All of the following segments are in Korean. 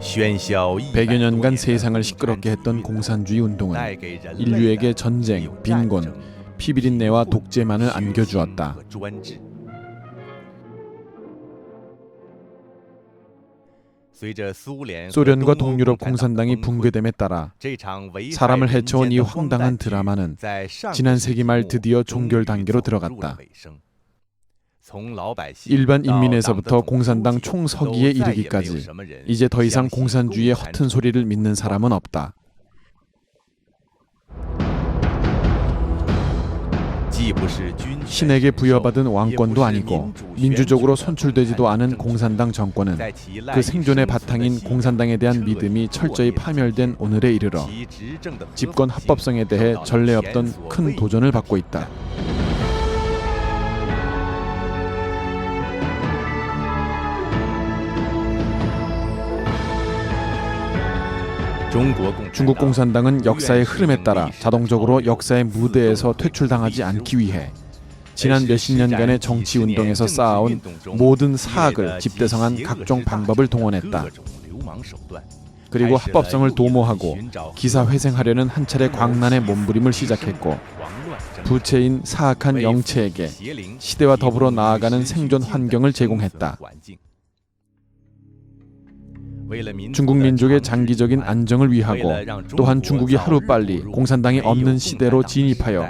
100여 년간 세상을 시끄럽게 했던 공산주의 운동은 인류에게 전쟁, 빈곤, 피비린내와 독재만을 안겨주었다. 소련과 동유럽 공산당이 붕괴됨에 따라 사람을 해쳐온 이 황당한 드라마는 지난 세기 말 드디어 종결 단계로 들어갔다. 일반 인민에서부터 공산당 총서기에 이르기까지 이제 더 이상 공산주의의 허튼 소리를 믿는 사람은 없다. 신에게 부여받은 왕권도 아니고 민주적으로 선출되지도 않은 공산당 정권은 그 생존의 바탕인 공산당에 대한 믿음이 철저히 파멸된 오늘에 이르러 집권 합법성에 대해 전례 없던 큰 도전을 받고 있다. 중국 공산당은 역사의 흐름에 따라 자동적으로 역사의 무대에서 퇴출당하지 않기 위해 지난 몇십 년간의 정치 운동에서 쌓아온 모든 사악을 집대성한 각종 방법을 동원했다. 그리고 합법성을 도모하고 기사회생하려는 한 차례 광란의 몸부림을 시작했고 부채인 사악한 영체에게 시대와 더불어 나아가는 생존 환경을 제공했다. 중국 민족의 장기적인 안정을 위하고 또한 중국이 하루빨리 공산당이 없는 시대로 진입하여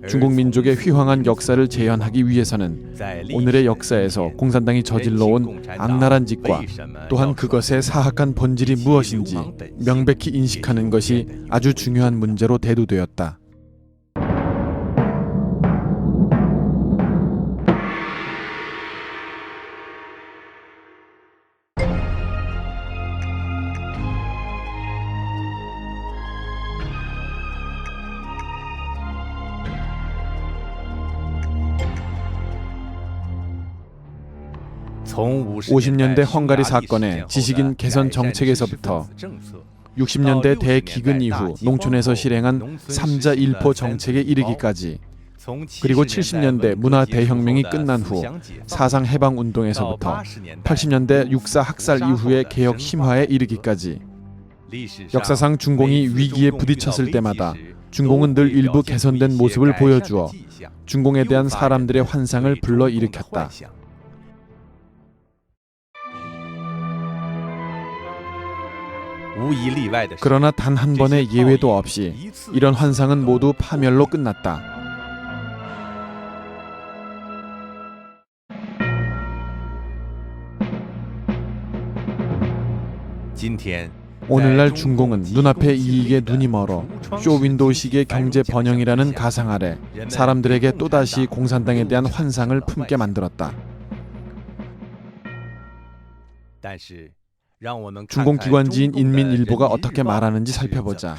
중국 민족의 휘황한 역사를 재현하기 위해서는 오늘의 역사에서 공산당이 저질러온 악랄한 짓과 또한 그것의 사악한 본질이 무엇인지 명백히 인식하는 것이 아주 중요한 문제로 대두되었다. (50년대) 헝가리 사건의 지식인 개선 정책에서부터 60년대 대기근 이후 농촌에서 실행한 3자 1포 정책에 이르기까지, 그리고 70년대 문화 대혁명이 끝난 후 사상 해방 운동에서부터 80년대 육사 학살 이후의 개혁 심화에 이르기까지, 역사상 중공이 위기에 부딪혔을 때마다 중공은 늘 일부 개선된 모습을 보여주어 중공에 대한 사람들의 환상을 불러일으켰다. 그러나 단 한 번의 예외도 없이 이런 환상은 모두 파멸로 끝났다. 오늘날 중공은 눈앞의 이익에 눈이 멀어 쇼윈도우식의 경제 번영이라는 가상 아래 사람들에게 또다시 공산당에 대한 환상을 품게 만들었다. 중공 기관지인 인민일보가 어떻게 말하는지 살펴보자.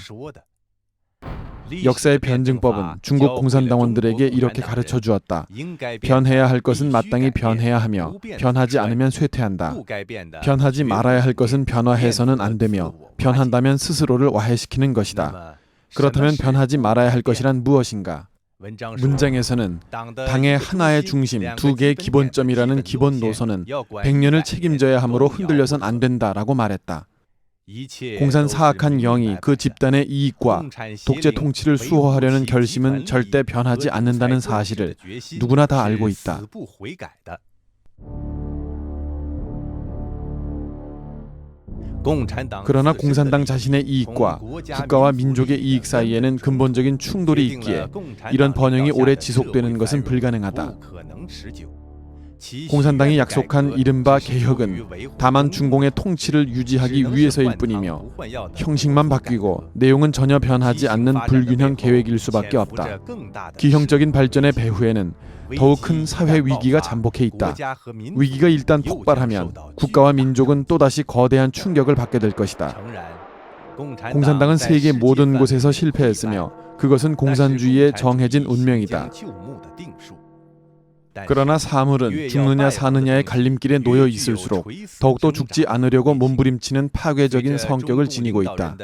역사의 변증법은 중국 공산당원들에게 이렇게 가르쳐 주었다. 변해야 할 것은 마땅히 변해야 하며 변하지 않으면 쇠퇴한다. 변하지 말아야 할 것은 변화해서는 안 되며 변한다면 스스로를 와해시키는 것이다. 그렇다면 변하지 말아야 할 것이란 무엇인가? 문장에서는 당의 하나의 중심, 두 개의 기본점이라는 기본 노선은 100년을 책임져야 하므로 흔들려선 안 된다라고 말했다. 공산 사악한 영이 그 집단의 이익과 독재 통치를 수호하려는 결심은 절대 변하지 않는다는 사실을 누구나 다 알고 있다. 그러나 공산당 자신의 이익과 국가와 민족의 이익 사이에는 근본적인 충돌이 있기에 이런 번영이 오래 지속되는 것은 불가능하다. 공산당이 약속한 이른바 개혁은 다만 중공의 통치를 유지하기 위해서일 뿐이며 형식만 바뀌고 내용은 전혀 변하지 않는 불균형 계획일 수밖에 없다. 기형적인 발전의 배후에는 더욱 큰 사회 위기가 잠복해 있다. 위기가 일단 폭발하면 국가와 민족은 또다시 거대한 충격을 받게 될 것이다. 공산당은 세계 모든 곳에서 실패했으며 그것은 공산주의의 정해진 운명이다. 그러나 사물은 죽느냐 사느냐의 갈림길에 놓여 있을수록 더욱더 죽지 않으려고 몸부림치는 파괴적인 성격을 지니고 있다.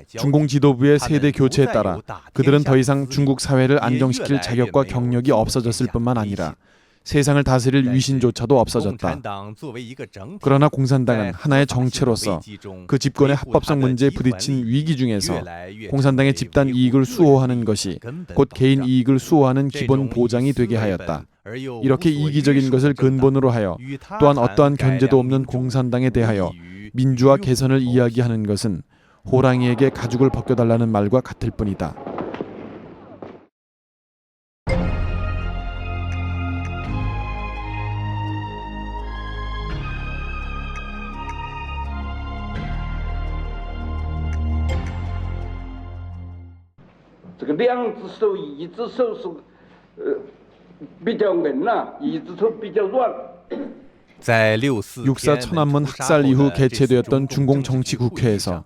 중공 지도부의 세대 교체에 따라 그들은 더 이상 중국 사회를 안정시킬 자격과 경력이 없어졌을 뿐만 아니라 세상을 다스릴 위신조차도 없어졌다. 그러나 공산당은 하나의 정체로서 그 집권의 합법성 문제에 부딪힌 위기 중에서 공산당의 집단 이익을 수호하는 것이 곧 개인 이익을 수호하는 기본 보장이 되게 하였다. 이렇게 이기적인 것을 근본으로 하여 또한 어떠한 견제도 없는 공산당에 대하여 민주화 개선을 이야기하는 것은 호랑이에게 가죽을 벗겨달라는 말과 같을 뿐이다. 육사 천안문 학살 이후 개최되었던 중공 정치국회에서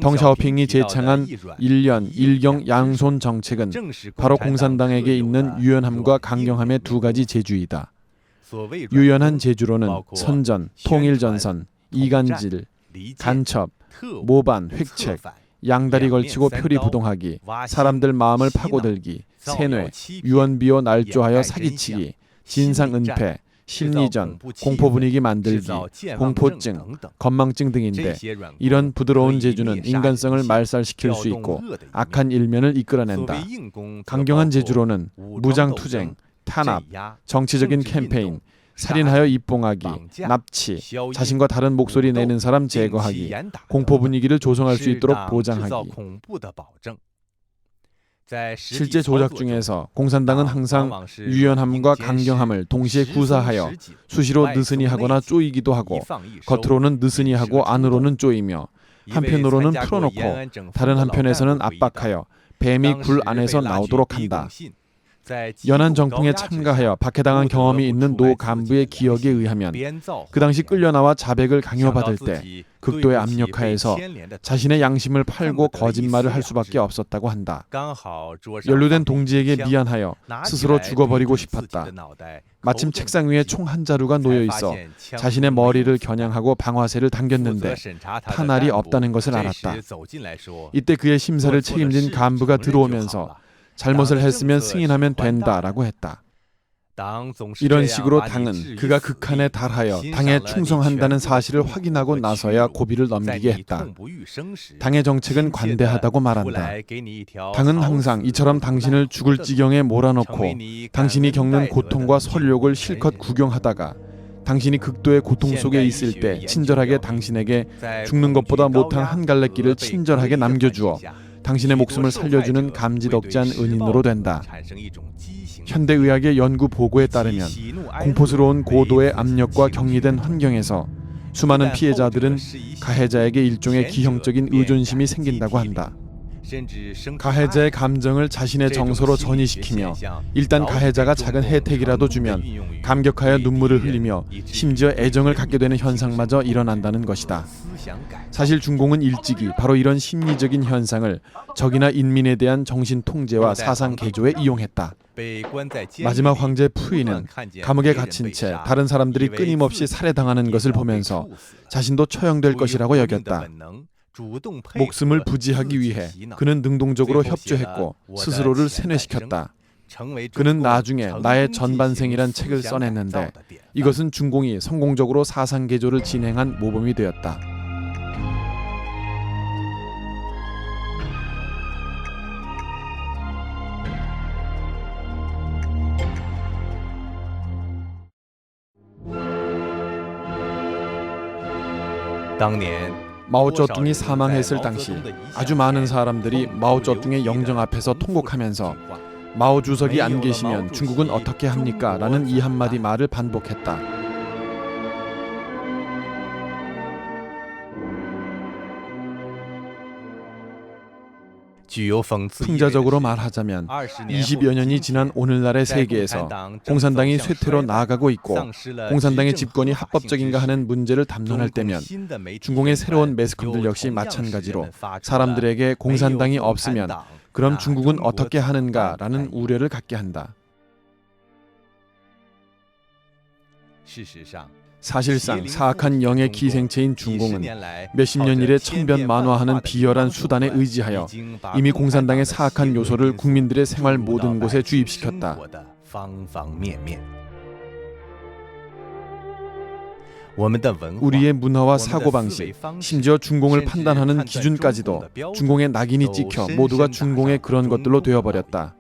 덩샤오핑이 제창한 1년 1경 양손 정책은 바로 공산당에게 있는 유연함과 강경함의 두 가지 재주이다. 유연한 재주로는 선전, 통일전선, 이간질, 간첩, 모반, 획책, 양다리 걸치고 표리부동하기, 사람들 마음을 파고들기, 세뇌, 유언비어 날조하여 사기치기, 진상은폐, 심리전, 공포분위기 만들기, 공포증, 건망증 등인데 이런 부드러운 재주는 인간성을 말살시킬 수 있고 악한 일면을 이끌어낸다. 강경한 재주로는 무장투쟁, 탄압, 정치적인 캠페인, 살인하여 입봉하기, 납치, 자신과 다른 목소리 내는 사람 제거하기, 공포 분위기를 조성할 수 있도록 보장하기. 실제 조작 중에서 공산당은 항상 유연함과 강경함을 동시에 구사하여 수시로 느슨히 하거나 쪼이기도 하고 겉으로는 느슨히 하고 안으로는 쪼이며 한편으로는 풀어놓고 다른 한편에서는 압박하여 뱀이 굴 안에서 나오도록 한다. 연안 정풍에 참가하여 박해당한 경험이 있는 노 간부의 기억에 의하면 그 당시 끌려나와 자백을 강요받을 때 극도의 압력하에서 자신의 양심을 팔고 거짓말을 할 수밖에 없었다고 한다. 연루된 동지에게 미안하여 스스로 죽어버리고 싶었다. 마침 책상 위에 총 한 자루가 놓여 있어 자신의 머리를 겨냥하고 방화쇠를 당겼는데 탄알이 없다는 것을 알았다. 이때 그의 심사를 책임진 간부가 들어오면서 잘못을 했으면 승인하면 된다라고 했다. 이런 식으로 당은 그가 극한에 달하여 당에 충성한다는 사실을 확인하고 나서야 고비를 넘기게 했다. 당의 정책은 관대하다고 말한다. 당은 항상 이처럼 당신을 죽을 지경에 몰아넣고 당신이 겪는 고통과 설욕을 실컷 구경하다가 당신이 극도의 고통 속에 있을 때 친절하게 당신에게 죽는 것보다 못한 한 갈래 길을 친절하게 남겨주어 당신의 목숨을 살려주는 감지덕지한 은인으로 된다. 현대의학의 연구 보고에 따르면 공포스러운 고도의 압력과 격리된 환경에서 수많은 피해자들은 가해자에게 일종의 기형적인 의존심이 생긴다고 한다. 가해자의 감정을 자신의 정서로 전이시키며 일단 가해자가 작은 혜택이라도 주면 감격하여 눈물을 흘리며 심지어 애정을 갖게 되는 현상마저 일어난다는 것이다. 사실 중공은 일찍이 바로 이런 심리적인 현상을 적이나 인민에 대한 정신 통제와 사상 개조에 이용했다. 마지막 황제 푸이는 감옥에 갇힌 채 다른 사람들이 끊임없이 살해당하는 것을 보면서 자신도 처형될 것이라고 여겼다. 목숨을 부지하기 위해 그는 능동적으로 협조했고 스스로를 세뇌시켰다. 그는 나중에 나의 전반생이란 책을 써냈는데 이것은 중공이 성공적으로 사상 개조를 진행한 모범이 되었다. 마오쩌둥이 사망했을 당시 아주 많은 사람들이 마오쩌둥의 영정 앞에서 통곡하면서 마오 주석이 안 계시면 중국은 어떻게 합니까? 라는 이 한마디 말을 반복했다. 풍자적으로 말하자면 20여 년이 지난 오늘날의 세계에서 공산당이 쇠퇴로 나아가고 있고 공산당의 집권이 합법적인가 하는 문제를 담론할 때면 중공의 새로운 매스컴들 역시 마찬가지로 사람들에게 공산당이 없으면 그럼 중국은 어떻게 하는가라는 우려를 갖게 한다. 사실상 사악한 영의 기생체인 중공은 몇십 년 이래 천변만화하는 비열한 수단에 의지하여 이미 공산당의 사악한 요소를 국민들의 생활 모든 곳에 주입시켰다. 우리의 문화와 사고방식, 심지어 중공을 판단하는 기준까지도 중공의 낙인이 찍혀 모두가 중공의 그런 것들로 되어버렸다.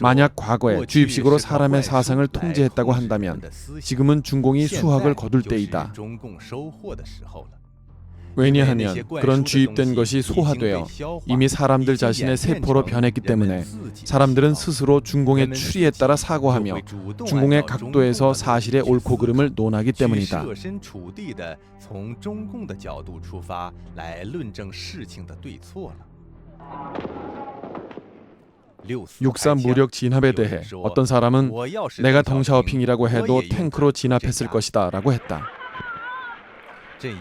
만약 과거에 주입식으로 사람의 사상을 통제했다고 한다면 지금은 중공이 수확을 거둘 때이다. 왜냐하면 그런 주입된 것이 소화되어 이미 사람들 자신의 세포로 변했기 때문에 사람들은 스스로 중공의 추리에 따라 사고하며 중공의 각도에서 사실의 옳고 그름을 논하기 때문이다. 육사 무력 진압에 대해 어떤 사람은 내가 덩샤오핑이라고 해도 탱크로 진압했을 것이다 라고 했다.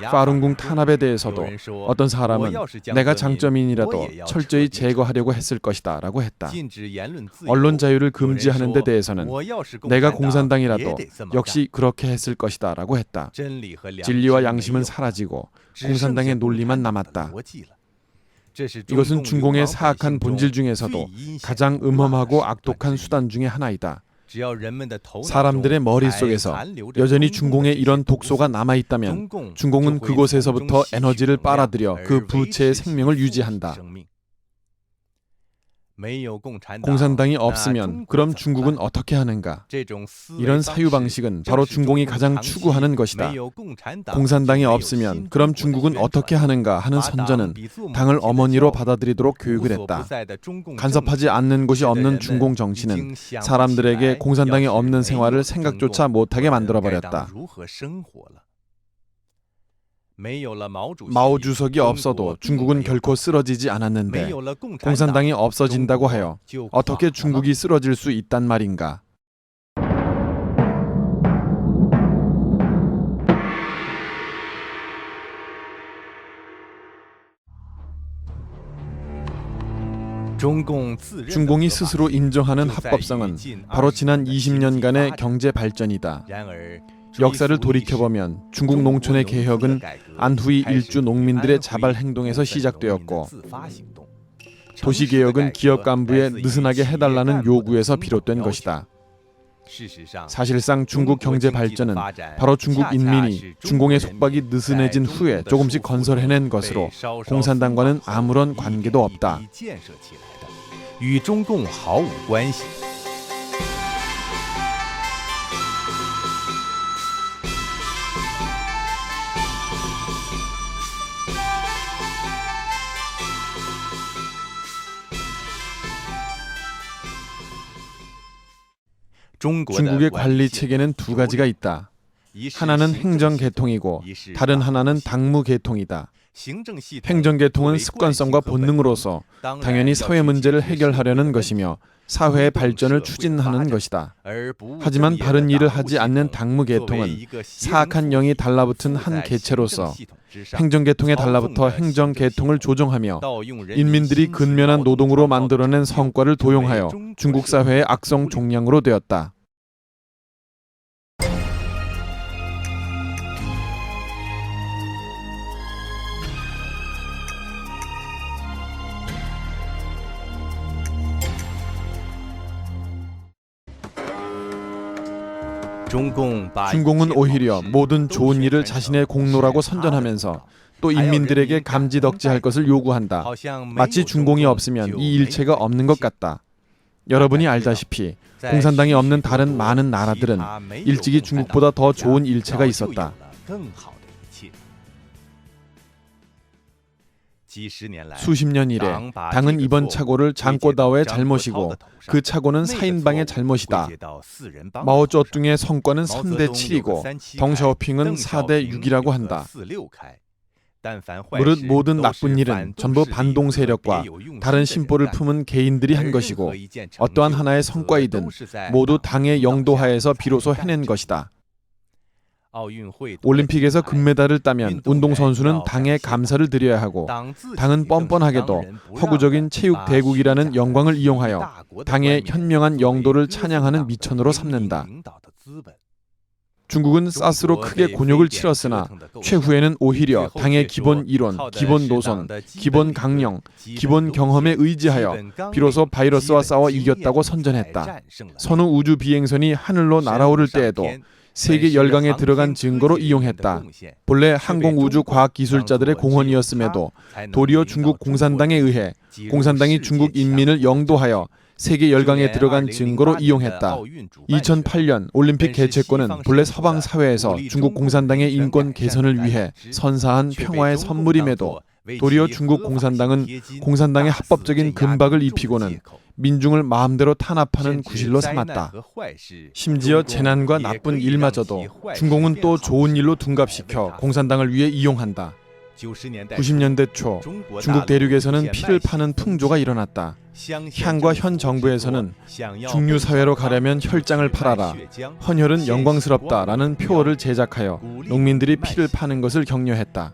파룬궁 탄압에 대해서도 어떤 사람은 내가 장점인이라도 철저히 제거하려고 했을 것이다 라고 했다. 언론 자유를 금지하는 데 대해서는 내가 공산당이라도 역시 그렇게 했을 것이다 라고 했다. 진리와 양심은 사라지고 공산당의 논리만 남았다. 이것은 중공의 사악한 본질 중에서도 가장 음험하고 악독한 수단 중의 하나이다. 사람들의 머릿속에서 여전히 중공의 이런 독소가 남아있다면 중공은 그곳에서부터 에너지를 빨아들여 그 부채의 생명을 유지한다. 공산당이 없으면 그럼 중국은 어떻게 하는가? 이런 사유방식은 바로 중공이 가장 추구하는 것이다. 공산당이 없으면 그럼 중국은 어떻게 하는가 하는 선전은 당을 어머니로 받아들이도록 교육을 했다. 간섭하지 않는 곳이 없는 중공 정치는 사람들에게 공산당이 없는 생활을 생각조차 못하게 만들어버렸다. 마오 주석이 없어도 중국은 결코 쓰러지지 않았는데 공산당이 없어진다고 하여 어떻게 중국이 쓰러질 수 있단 말인가? 중공이 스스로 인정하는 합법성은 바로 지난 20년간의 경제 발전이다. 역사를 돌이켜보면 중국 농촌의 개혁은 안후이 일주 농민들의 자발 행동에서 시작되었고 도시개혁은 기업 간부의 느슨하게 해달라는 요구에서 비롯된 것이다. 사실상 중국 경제 발전은 바로 중국 인민이 중공의 속박이 느슨해진 후에 조금씩 건설해낸 것으로 공산당과는 아무런 관계도 없다. 중국의 관리 체계는 두 가지가 있다. 하나는 행정계통이고 다른 하나는 당무계통이다. 행정계통은 습관성과 본능으로서 당연히 사회 문제를 해결하려는 것이며 사회의 발전을 추진하는 것이다. 하지만 바른 일을 하지 않는 당무계통은 사악한 영이 달라붙은 한 개체로서 행정계통에 달라붙어 행정계통을 조종하며 인민들이 근면한 노동으로 만들어낸 성과를 도용하여 중국 사회의 악성 종량으로 되었다. 중공은 오히려 모든 좋은 일을 자신의 공로라고 선전하면서 또 인민들에게 감지덕지할 것을 요구한다. 마치 중공이 없으면 이 일체가 없는 것 같다. 여러분이 알다시피 공산당이 없는 다른 많은 나라들은 일찍이 중국보다 더 좋은 일체가 있었다. 수십 년 이래 당은 이번 착오를 장꼬다오의 잘못이고 그 착오는 사인방의 잘못이다. 마오쩌둥의 성과는 3대 7이고 덩샤오핑은 4대 6이라고 한다. 무릇 모든 나쁜 일은 전부 반동 세력과 다른 심보를 품은 개인들이 한 것이고 어떠한 하나의 성과이든 모두 당의 영도하에서 비로소 해낸 것이다. 올림픽에서 금메달을 따면 운동선수는 당에 감사를 드려야 하고 당은 뻔뻔하게도 허구적인 체육대국이라는 영광을 이용하여 당의 현명한 영도를 찬양하는 미천으로 삼는다. 중국은 사스로 크게 곤욕을 치렀으나 최후에는 오히려 당의 기본 이론, 기본 노선, 기본 강령, 기본 경험에 의지하여 비로소 바이러스와 싸워 이겼다고 선전했다. 선우 우주 비행선이 하늘로 날아오를 때에도 세계 열강에 들어간 증거로 이용했다. 본래 항공우주과학기술자들의 공헌이었음에도 도리어 중국 공산당에 의해 공산당이 중국 인민을 영도하여 세계 열강에 들어간 증거로 이용했다. 2008년 올림픽 개최권은 본래 서방 사회에서 중국 공산당의 인권 개선을 위해 선사한 평화의 선물임에도 도리어 중국 공산당은 공산당의 합법적인 금박을 입히고는 민중을 마음대로 탄압하는 구실로 삼았다. 심지어 재난과 나쁜 일마저도 중공은 또 좋은 일로 둔갑시켜 공산당을 위해 이용한다. 90년대 초 중국 대륙에서는 피를 파는 풍조가 일어났다. 향과 현 정부에서는 중류 사회로 가려면 혈장을 팔아라, 헌혈은 영광스럽다라는 표어를 제작하여 농민들이 피를 파는 것을 격려했다.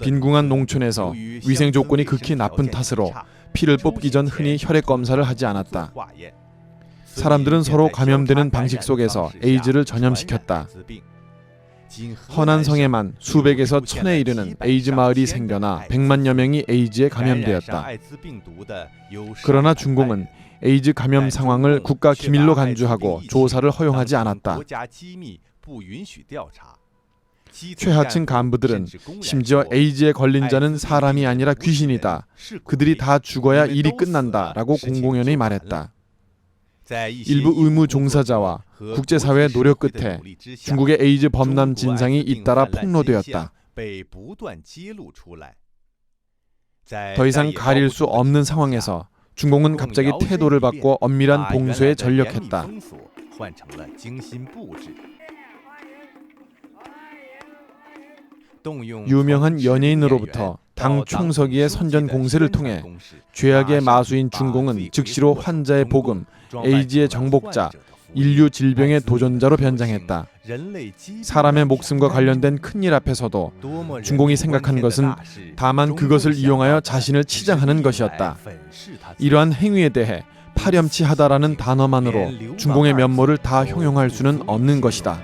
빈궁한 농촌에서 위생 조건이 극히 나쁜 탓으로 피를 뽑기 전 흔히 혈액 검사를 하지 않았다. 사람들은 서로 감염되는 방식 속에서 에이즈를 전염시켰다. 허난성에만 수백에서 천에 이르는 에이즈 마을이 생겨나 100만여 명이 에이즈에 감염되었다. 그러나 중공은 에이즈 감염 상황을 국가 기밀로 간주하고 조사를 허용하지 않았다. 최하층 간부들은 심지어 에이즈에 걸린 자는 사람이 아니라 귀신이다. 그들이 다 죽어야 일이 끝난다 라고 공공연히 말했다. 일부 의무 종사자와 국제사회의 노력 끝에 중국의 에이즈 범람 진상이 잇따라 폭로되었다. 더 이상 가릴 수 없는 상황에서 중공은 갑자기 태도를 바꿔 엄밀한 봉쇄에 전력했다. 유명한 연예인으로부터 당 총서기의 선전 공세를 통해 죄악의 마수인 중공은 즉시로 환자의 복음, 에이즈의 정복자, 인류 질병의 도전자로 변장했다. 사람의 목숨과 관련된 큰일 앞에서도 중공이 생각한 것은 다만 그것을 이용하여 자신을 치장하는 것이었다. 이러한 행위에 대해 파렴치하다라는 단어만으로 중공의 면모를 다 형용할 수는 없는 것이다.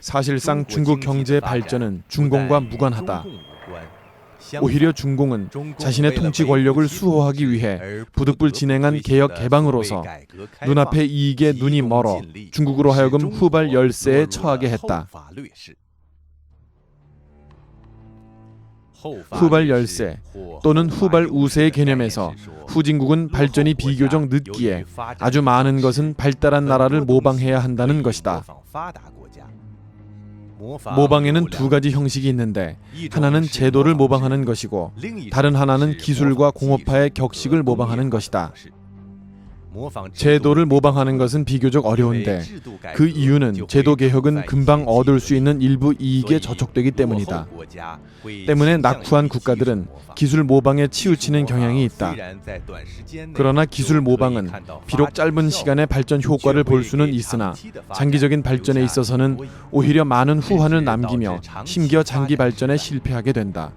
사실상 중국 경제의 발전은 중공과 무관하다. 오히려 중공은 자신의 통치 권력을 수호하기 위해 부득불 진행한 개혁 개방으로서 눈앞의 이익에 눈이 멀어 중국으로 하여금 후발 열세에 처하게 했다. 후발 열세 또는 후발 우세의 개념에서 후진국은 발전이 비교적 늦기에 아주 많은 것은 발달한 나라를 모방해야 한다는 것이다. 모방에는 두 가지 형식이 있는데 하나는 제도를 모방하는 것이고 다른 하나는 기술과 공업화의 격식을 모방하는 것이다. 제도를 모방하는 것은 비교적 어려운데 그 이유는 제도 개혁은 금방 얻을 수 있는 일부 이익에 저촉되기 때문이다. 때문에 낙후한 국가들은 기술 모방에 치우치는 경향이 있다. 그러나 기술 모방은 비록 짧은 시간에 발전 효과를 볼 수는 있으나 장기적인 발전에 있어서는 오히려 많은 후환을 남기며 심기어 장기 발전에 실패하게 된다.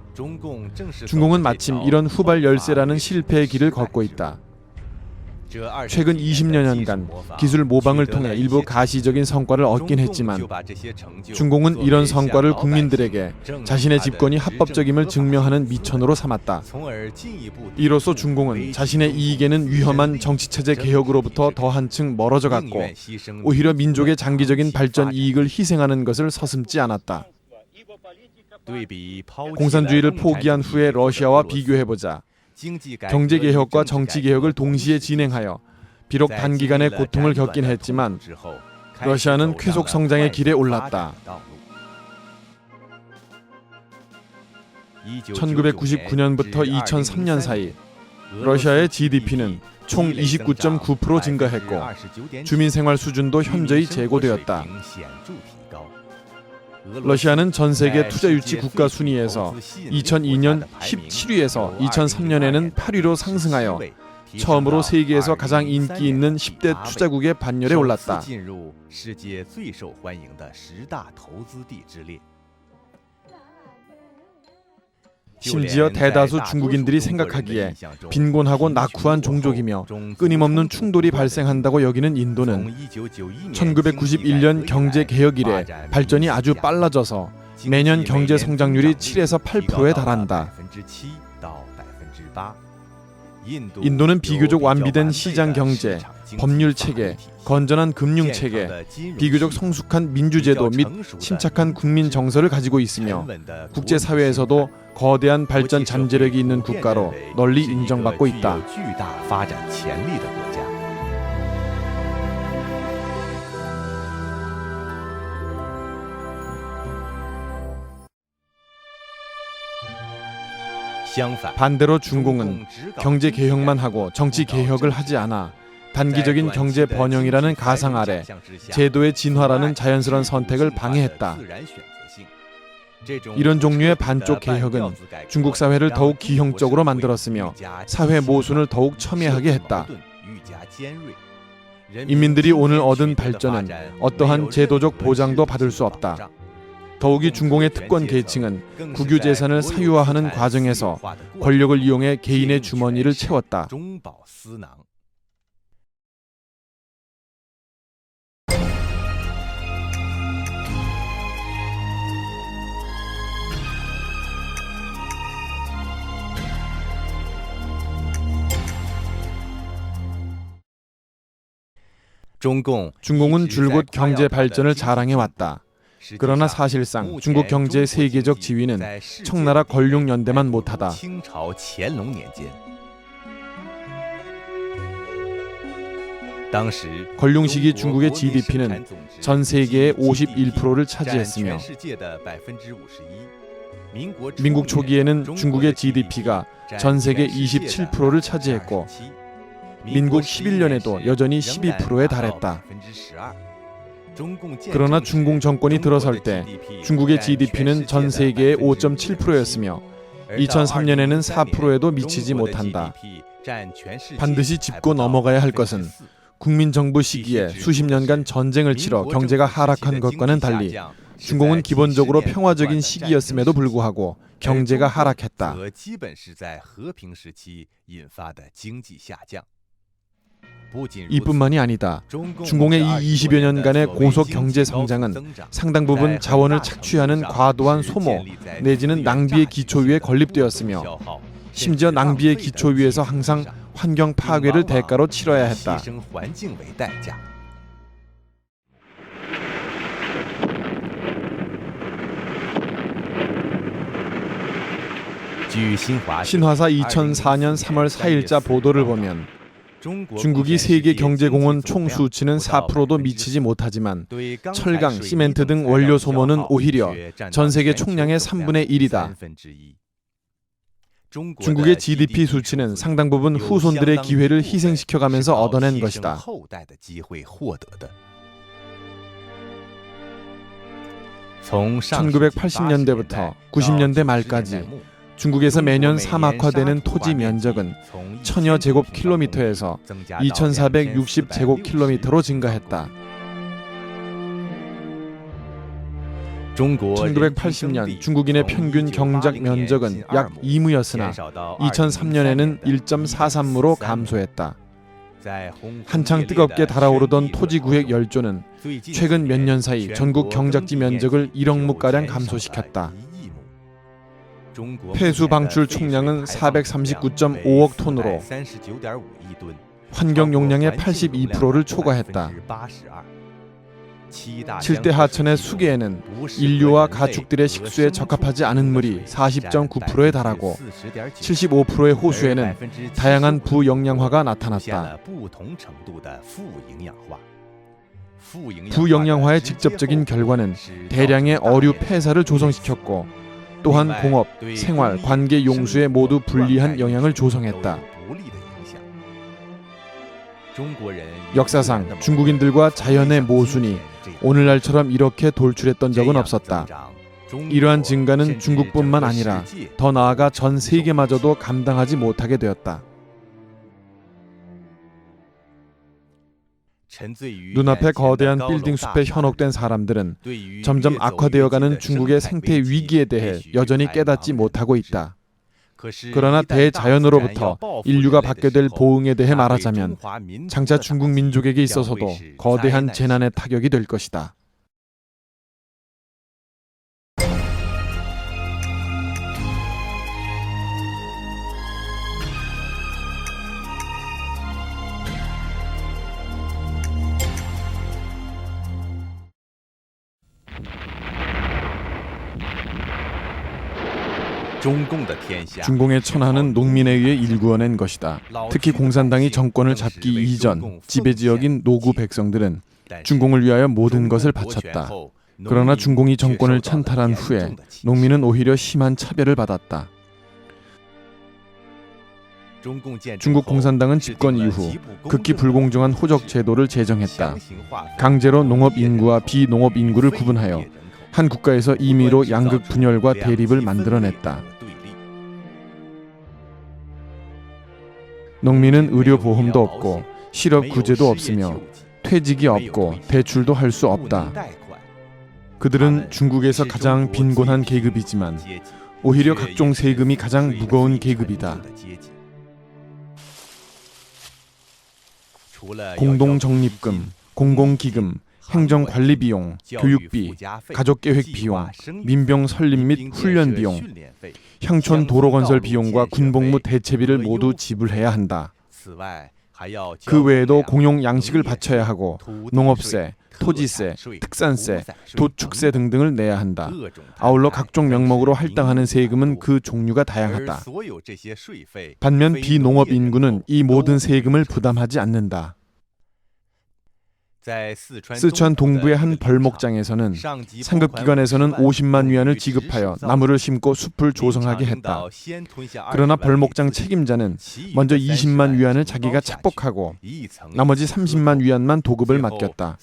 중공은 마침 이런 후발 열세라는 실패의 길을 걷고 있다. 최근 20여년간 기술 모방을 통해 일부 가시적인 성과를 얻긴 했지만 중공은 이런 성과를 국민들에게 자신의 집권이 합법적임을 증명하는 미천으로 삼았다. 이로써 중공은 자신의 이익에는 위험한 정치체제 개혁으로부터 더 한층 멀어져 갔고 오히려 민족의 장기적인 발전 이익을 희생하는 것을 서슴지 않았다. 공산주의를 포기한 후에 러시아와 비교해보자. 경제개혁과 정치개혁을 동시에 진행하여 비록 단기간에 고통을 겪긴 했지만 러시아는 쾌속 성장의 길에 올랐다. 1999년부터 2003년 사이 러시아의 GDP는 총 29.9% 증가했고 주민생활 수준도 현저히 제고되었다. 러시아는 전 세계 투자 유치 국가 순위에서 2002년 17위에서 2003년에는 8위로 상승하여 처음으로 세계에서 가장 인기 있는 10대 투자국의 반열에 올랐다. 심지어 대다수 중국인들이 생각하기에 빈곤하고 낙후한 종족이며 끊임없는 충돌이 발생한다고 여기는 인도는 1991년 경제개혁 이래 발전이 아주 빨라져서 매년 경제 성장률이 7에서 8%에 달한다. 인도는 비교적 완비된 시장 경제, 법률 체계, 건전한 금융 체계, 비교적 성숙한 민주제도 및 침착한 국민 정서를 가지고 있으며 국제사회에서도 거대한 발전 잠재력이 있는 국가로 널리 인정받고 있다. 반대로 중공은 경제 개혁만 하고 정치 개혁을 하지 않아 단기적인 경제 번영이라는 가상 아래 제도의 진화라는 자연스러운 선택을 방해했다. 이런 종류의 반쪽 개혁은 중국 사회를 더욱 기형적으로 만들었으며 사회 모순을 더욱 첨예하게 했다. 인민들이 오늘 얻은 발전은 어떠한 제도적 보장도 받을 수 없다. 더욱이 중공의 특권 계층은 국유 재산을 사유화하는 과정에서 권력을 이용해 개인의 주머니를 채웠다. 중공은 줄곧 경제 발전을 자랑해왔다. 그러나 사실상 중국 경제의 세계적 지위는 청나라 권룡연대만 못하다. 권룡 시기 중국의 GDP는 전 세계의 51%를 차지했으며 민국 초기에는 중국의 GDP가 전 세계 27%를 차지했고 민국 11년에도 여전히 12%에 달했다. 그러나 중공 정권이 들어설 때 중국의 GDP는 전 세계의 5.7%였으며 2003년에는 4%에도 미치지 못한다. 반드시 짚고 넘어가야 할 것은 국민정부 시기에 수십 년간 전쟁을 치러 경제가 하락한 것과는 달리 중공은 기본적으로 평화적인 시기였음에도 불구하고 경제가 하락했다. 이뿐만이 아니다. 중공의 이 20여 년간의 고속 경제 성장은 상당 부분 자원을 착취하는 과도한 소모 내지는 낭비의 기초 위에 건립되었으며 심지어 낭비의 기초 위에서 항상 환경 파괴를 대가로 치러야 했다. 신화사 2004년 3월 4일자 보도를 보면 중국이 세계 경제 공헌 총 수치는 4%도 미치지 못하지만 철강, 시멘트 등 원료 소모는 오히려 전 세계 총량의 3분의 1이다. 중국의 GDP 수치는 상당 부분 후손들의 기회를 희생시켜가면서 얻어낸 것이다. 1980년대부터 90년대 말까지 중국에서 매년 사막화되는 토지 면적은 1000여 제곱킬로미터에서 2460 제곱킬로미터로 증가했다. 1980년 중국인의 평균 경작 면적은 약 2무였으나 2003년에는 1.43무로 감소했다. 한창 뜨겁게 달아오르던 토지구획 열조는 최근 몇 년 사이 전국 경작지 면적을 1억亩가량 감소시켰다. 폐수 방출 총량은 439.5억 톤으로 환경 용량의 82%를 초과했다. 7대 하천의 수계에는 인류와 가축들의 식수에 적합하지 않은 물이 40.9%에 달하고 75%의 호수에는 다양한 부영양화가 나타났다. 부영양화의 직접적인 결과는 대량의 어류 폐사를 조성시켰고 또한 공업, 생활, 관계 용수에 모두 불리한 영향을 조성했다. 역사상 중국인들과 자연의 모순이 오늘날처럼 이렇게 돌출했던 적은 없었다. 이러한 증가는 중국뿐만 아니라 더 나아가 전 세계마저도 감당하지 못하게 되었다. 눈앞에 거대한 빌딩 숲에 현혹된 사람들은 점점 악화되어가는 중국의 생태 위기에 대해 여전히 깨닫지 못하고 있다. 그러나 대자연으로부터 인류가 받게 될 보응에 대해 말하자면 장차 중국 민족에게 있어서도 거대한 재난의 타격이 될 것이다. 중공의 천하는 농민에 의해 일구어낸 것이다. 특히 공산당이 정권을 잡기 이전 지배지역인 노구 백성들은 중공을 위하여 모든 것을 바쳤다. 그러나 중공이 정권을 찬탈한 후에 농민은 오히려 심한 차별을 받았다. 중국 공산당은 집권 이후 극히 불공정한 호적 제도를 제정했다. 강제로 농업 인구와 비농업 인구를 구분하여 한 국가에서 임의로 양극 분열과 대립을 만들어냈다. 농민은 의료보험도 없고 실업 구제도 없으며 퇴직이 없고 대출도 할 수 없다. 그들은 중국에서 가장 빈곤한 계급이지만 오히려 각종 세금이 가장 무거운 계급이다. 공동적립금, 공공기금, 행정관리비용, 교육비, 가족계획 비용, 민병 설립 및 훈련 비용, 향촌 도로 건설 비용과 군복무 대체비를 모두 지불해야 한다. 그 외에도 공용 양식을 바쳐야 하고 농업세, 토지세, 특산세, 도축세 등등을 내야 한다. 아울러 각종 명목으로 할당하는 세금은 그 종류가 다양하다. 반면 비농업 인구는 이 모든 세금을 부담하지 않는다. 스촨 동부의 한 벌목장에서는 상급기관에서는 50만 위안을 지급하여 나무를 심고 숲을 조성하게 했다. 그러나 벌목장 책임자는 먼저 20만 위안을 자기가 착복하고 나머지 30만 위안만 도급을 맡겼다.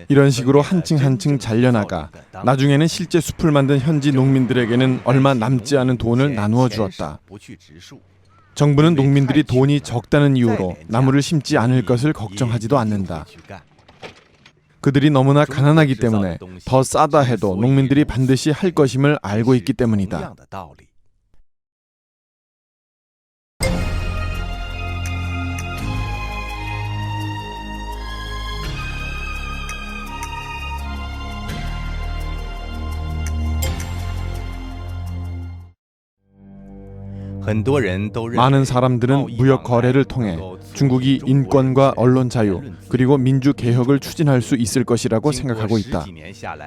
이런 식으로 한층 한층 잘려나가 나중에는 실제 숲을 만든 현지 농민들에게는 얼마 남지 않은 돈을 나누어 주었다. 정부는 농민들이 돈이 적다는 이유로 나무를 심지 않을 것을 걱정하지도 않는다. 그들이 너무나 가난하기 때문에 더 싸다 해도 농민들이 반드시 할 것임을 알고 있기 때문이다. 많은 사람들은 무역 거래를 통해 중국이 인권과 언론 자유 그리고 민주 개혁을 추진할 수 있을 것이라고 생각하고 있다.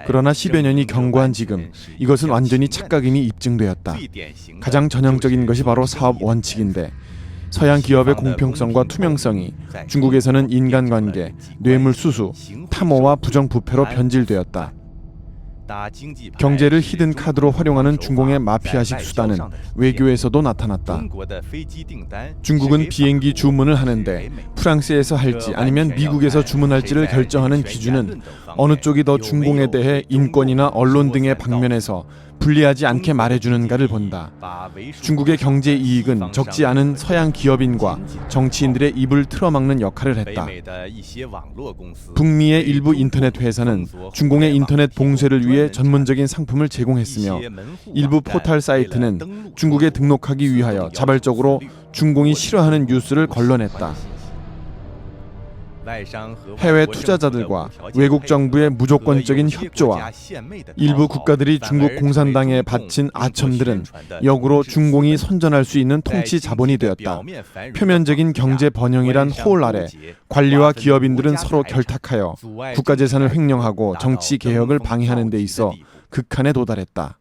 그러나 10여 년이 경과한 지금 이것은 완전히 착각임이 입증되었다. 가장 전형적인 것이 바로 사업 원칙인데 서양 기업의 공평성과 투명성이 중국에서는 인간관계, 뇌물 수수, 탐호와 부정부패로 변질되었다. 경제를 히든 카드로 활용하는 중공의 마피아식 수단은 외교에서도 나타났다. 중국은 비행기 주문을 하는데 프랑스에서 할지 아니면 미국에서 주문할지를 결정하는 기준은 어느 쪽이 더 중공에 대해 인권이나 언론 등의 방면에서 불리하지 않게 말해주는가를 본다. 중국의 경제 이익은 적지 않은 서양 기업인과 정치인들의 입을 틀어막는 역할을 했다. 북미의 일부 인터넷 회사는 중공의 인터넷 봉쇄를 위해 전문적인 상품을 제공했으며 일부 포털 사이트는 중국에 등록하기 위하여 자발적으로 중공이 싫어하는 뉴스를 걸러냈다. 해외 투자자들과 외국 정부의 무조건적인 협조와 일부 국가들이 중국 공산당에 바친 아첨들은 역으로 중공이 선전할 수 있는 통치 자본이 되었다. 표면적인 경제 번영이란 호울 아래 관리와 기업인들은 서로 결탁하여 국가 재산을 횡령하고 정치 개혁을 방해하는 데 있어 극한에 도달했다.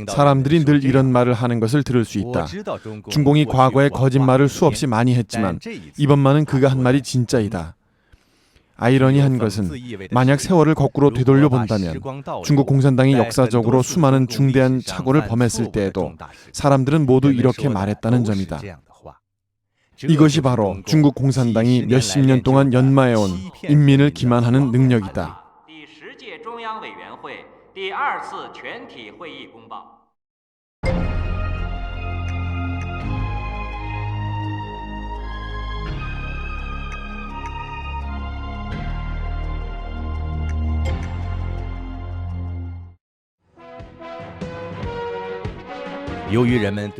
사람들이 늘 이런 말을 하는 것을 들을 수 있다. 중공이 과거에 거짓말을 수없이 많이 했지만 이번만은 그가 한 말이 진짜이다. 아이러니한 것은 만약 세월을 거꾸로 되돌려 본다면 중국 공산당이 역사적으로 수많은 중대한 착오를 범했을 때에도 사람들은 모두 이렇게 말했다는 점이다. 이것이 바로 중국 공산당이 몇십 년 동안 연마해온 인민을 기만하는 능력이다.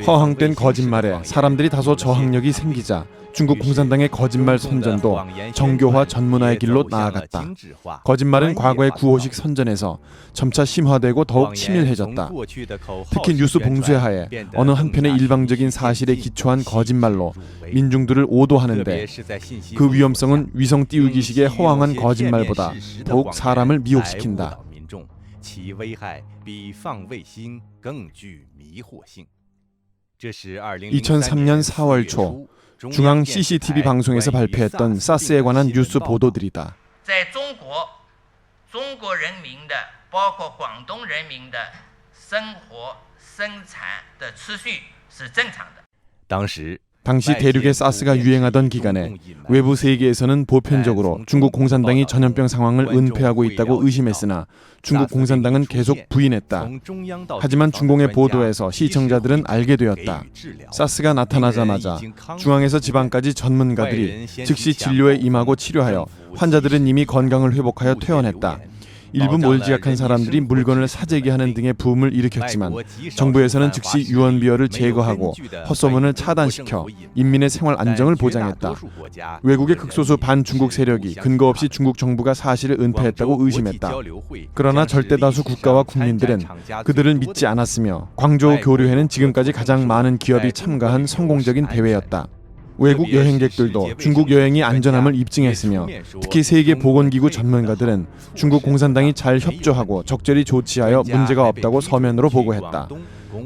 허황된 거짓말에 사람들이 다소 저항력이 생기자 중국 공산당의 거짓말 선전도 정교화 전문화의 길로 나아갔다. 거짓말은 과거의 구호식 선전에서 점차 심화되고 더욱 치밀해졌다. 특히 뉴스 봉쇄하에 어느 한편의 일방적인 사실에 기초한 거짓말로 민중들을 오도하는데 그 위험성은 위성 띄우기식의 허황한 거짓말보다 더욱 사람을 미혹시킨다. 2003년 4월 초 중앙 CCTV 방송에서 발표했던 사스에 관한 뉴스 보도들이다. 在中国中国人民的包括广东人民的生活生产的秩序是正常的。 당시 대륙의 사스가 유행하던 기간에 외부 세계에서는 보편적으로 중국 공산당이 전염병 상황을 은폐하고 있다고 의심했으나 중국 공산당은 계속 부인했다. 하지만 중공의 보도에서 시청자들은 알게 되었다. 사스가 나타나자마자 중앙에서 지방까지 전문가들이 즉시 진료에 임하고 치료하여 환자들은 이미 건강을 회복하여 퇴원했다. 일부 몰지각한 사람들이 물건을 사재기 하는 등의 부음을 일으켰지만 정부에서는 즉시 유언비어를 제거하고 헛소문을 차단시켜 인민의 생활 안정을 보장했다. 외국의 극소수 반중국 세력이 근거 없이 중국 정부가 사실을 은폐했다고 의심했다. 그러나 절대다수 국가와 국민들은 그들을 믿지 않았으며 광저우 교류회는 지금까지 가장 많은 기업이 참가한 성공적인 대회였다. 외국 여행객들도 중국 여행이 안전함을 입증했으며 특히 세계보건기구 전문가들은 중국 공산당이 잘 협조하고 적절히 조치하여 문제가 없다고 서면으로 보고했다.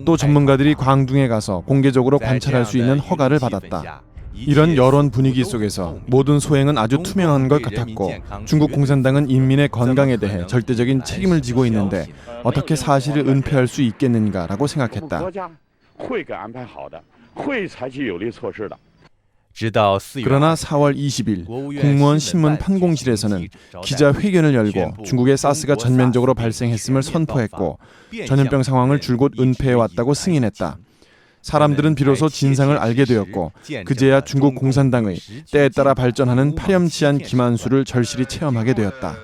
또 전문가들이 광둥에 가서 공개적으로 관찰할 수 있는 허가를 받았다. 이런 여론 분위기 속에서 모든 소행은 아주 투명한 것 같았고 중국 공산당은 인민의 건강에 대해 절대적인 책임을 지고 있는데 어떻게 사실을 은폐할 수 있겠는가라고 생각했다. 그러나 4월 20일 공무원 신문 판공실에서는 기자회견을 열고 중국의 사스가 전면적으로 발생했음을 선포했고 전염병 상황을 줄곧 은폐해왔다고 승인했다. 사람들은 비로소 진상을 알게 되었고 그제야 중국 공산당의 때에 따라 발전하는 파렴치한 기만수를 절실히 체험하게 되었다.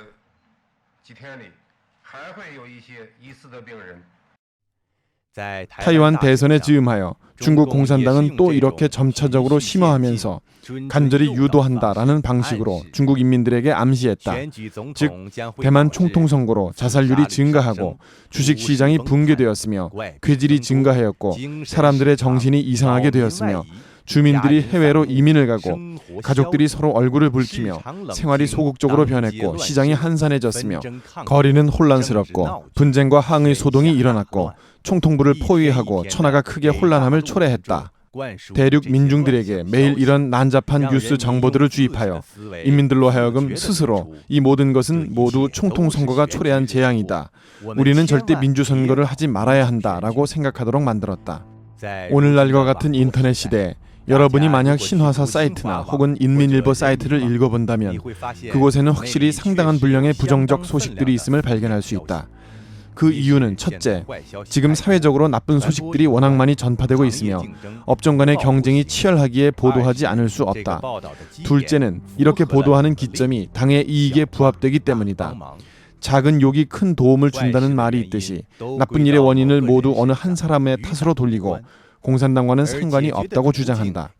타이완 대선에 즈음하여 중국 공산당은 또 이렇게 점차적으로 심화하면서 간절히 유도한다라는 방식으로 중국 인민들에게 암시했다. 즉 대만 총통선거로 자살률이 증가하고 주식시장이 붕괴되었으며 괴질이 증가하였고 사람들의 정신이 이상하게 되었으며 주민들이 해외로 이민을 가고 가족들이 서로 얼굴을 붉히며 생활이 소극적으로 변했고 시장이 한산해졌으며 거리는 혼란스럽고 분쟁과 항의 소동이 일어났고 총통부를 포위하고 천하가 크게 혼란함을 초래했다. 대륙 민중들에게 매일 이런 난잡한 뉴스 정보들을 주입하여 인민들로 하여금 스스로 이 모든 것은 모두 총통선거가 초래한 재앙이다. 우리는 절대 민주선거를 하지 말아야 한다라고 생각하도록 만들었다. 오늘날과 같은 인터넷 시대에 여러분이 만약 신화사 사이트나 혹은 인민일보 사이트를 읽어본다면 그곳에는 확실히 상당한 분량의 부정적 소식들이 있음을 발견할 수 있다. 그 이유는 첫째, 지금 사회적으로 나쁜 소식들이 워낙 많이 전파되고 있으며 업종 간의 경쟁이 치열하기에 보도하지 않을 수 없다. 둘째는 이렇게 보도하는 기점이 당의 이익에 부합되기 때문이다. 작은 욕이 큰 도움을 준다는 말이 있듯이 나쁜 일의 원인을 모두 어느 한 사람의 탓으로 돌리고 공산당과는 상관이 없다고 주장한다.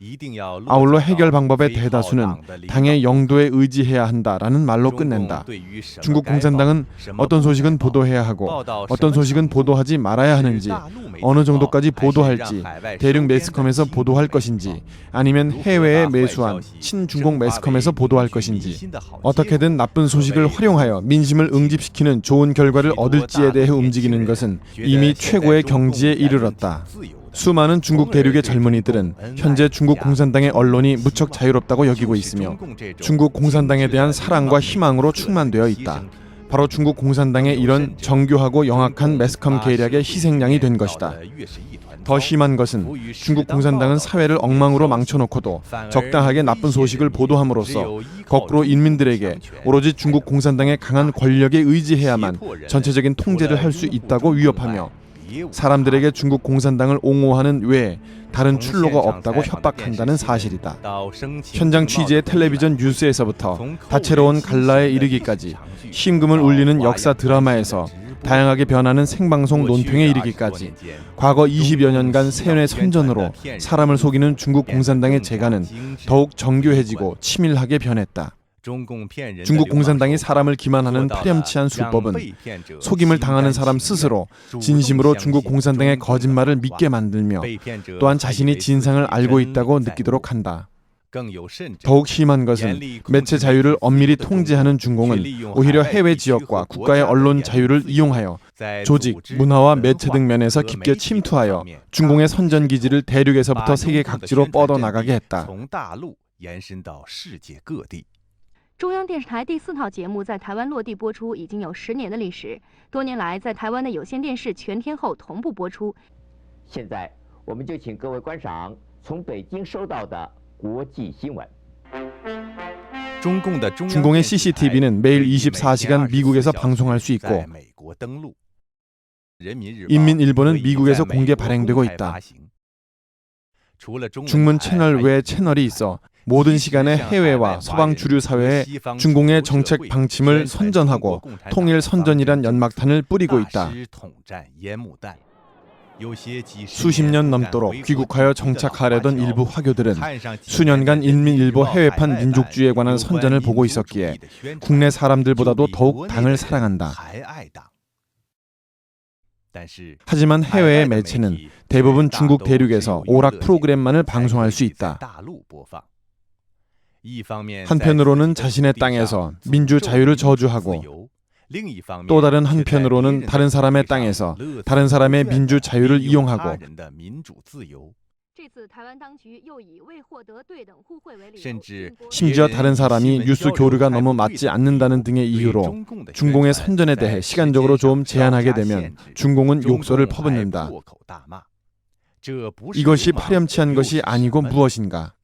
아울러 해결 방법의 대다수는 당의 영도에 의지해야 한다라는 말로 끝낸다. 중국 공산당은 어떤 소식은 보도해야 하고 어떤 소식은 보도하지 말아야 하는지, 어느 정도까지 보도할지, 대륙 매스컴에서 보도할 것인지 아니면 해외에 매수한 친중공 매스컴에서 보도할 것인지 어떻게든 나쁜 소식을 활용하여 민심을 응집시키는 좋은 결과를 얻을지에 대해 움직이는 것은 이미 최고의 경지에 이르렀다. 수많은 중국 대륙의 젊은이들은 현재 중국 공산당의 언론이 무척 자유롭다고 여기고 있으며 중국 공산당에 대한 사랑과 희망으로 충만되어 있다. 바로 중국 공산당의 이런 정교하고 영악한 매스컴 계략의 희생양이 된 것이다. 더 심한 것은 중국 공산당은 사회를 엉망으로 망쳐놓고도 적당하게 나쁜 소식을 보도함으로써 거꾸로 인민들에게 오로지 중국 공산당의 강한 권력에 의지해야만 전체적인 통제를 할 수 있다고 위협하며 사람들에게 중국 공산당을 옹호하는 외에 다른 출로가 없다고 협박한다는 사실이다. 현장 취재의 텔레비전 뉴스에서부터 다채로운 갈라에 이르기까지 심금을 울리는 역사 드라마에서 다양하게 변하는 생방송 논평에 이르기까지 과거 20여 년간 세뇌 선전으로 사람을 속이는 중국 공산당의 재간은 더욱 정교해지고 치밀하게 변했다. 중국 공산당이 사람을 기만하는 파렴치한 수법은 속임을 당하는 사람 스스로 진심으로 중국 공산당의 거짓말을 믿게 만들며 또한 자신이 진상을 알고 있다고 느끼도록 한다. 더욱 심한 것은 매체 자유를 엄밀히 통제하는 중공은 오히려 해외 지역과 국가의 언론 자유를 이용하여 조직, 문화와 매체 등 면에서 깊게 침투하여 중공의 선전 기지를 대륙에서부터 세계 각지로 뻗어나가게 했다. 中央电视台第4套节目在台湾落地播出已经有10年的历史，多年来在台湾的有线电视全天候同步播出。现在我们就请各位观赏从北京收到的国际新闻。 중공의 CCTV는 매일 24시간 미국에서 방송할 수 있고 인민일보는 미국에서 공개 발행되고 있다. 중문 채널 외에 채널이 있어 모든 시간에 해외와 서방 주류 사회에 중공의 정책 방침을 선전하고 통일 선전이란 연막탄을 뿌리고 있다. 수십 년 넘도록 귀국하여 정착하려던 일부 화교들은 수년간 인민일보 해외판 민족주의에 관한 선전을 보고 있었기에 국내 사람들보다도 더욱 당을 사랑한다. 하지만 해외의 매체는 대부분 중국 대륙에서 오락 프로그램만을 방송할 수 있다. 한편으로는 자신의 땅에서 민주 자유를 저주하고 또 다른 한편으로는 다른 사람의 땅에서 다른 사람의 민주 자유를 이용하고 심지어 다른 사람이 뉴스 교류가 너무 맞지 않는다는 등의 이유로 중공의 선전에 대해 시간적으로 좀 제한하게 되면 중공은 욕설을 퍼붓는다. 이것이 파렴치한 것이 아니고 무엇인가?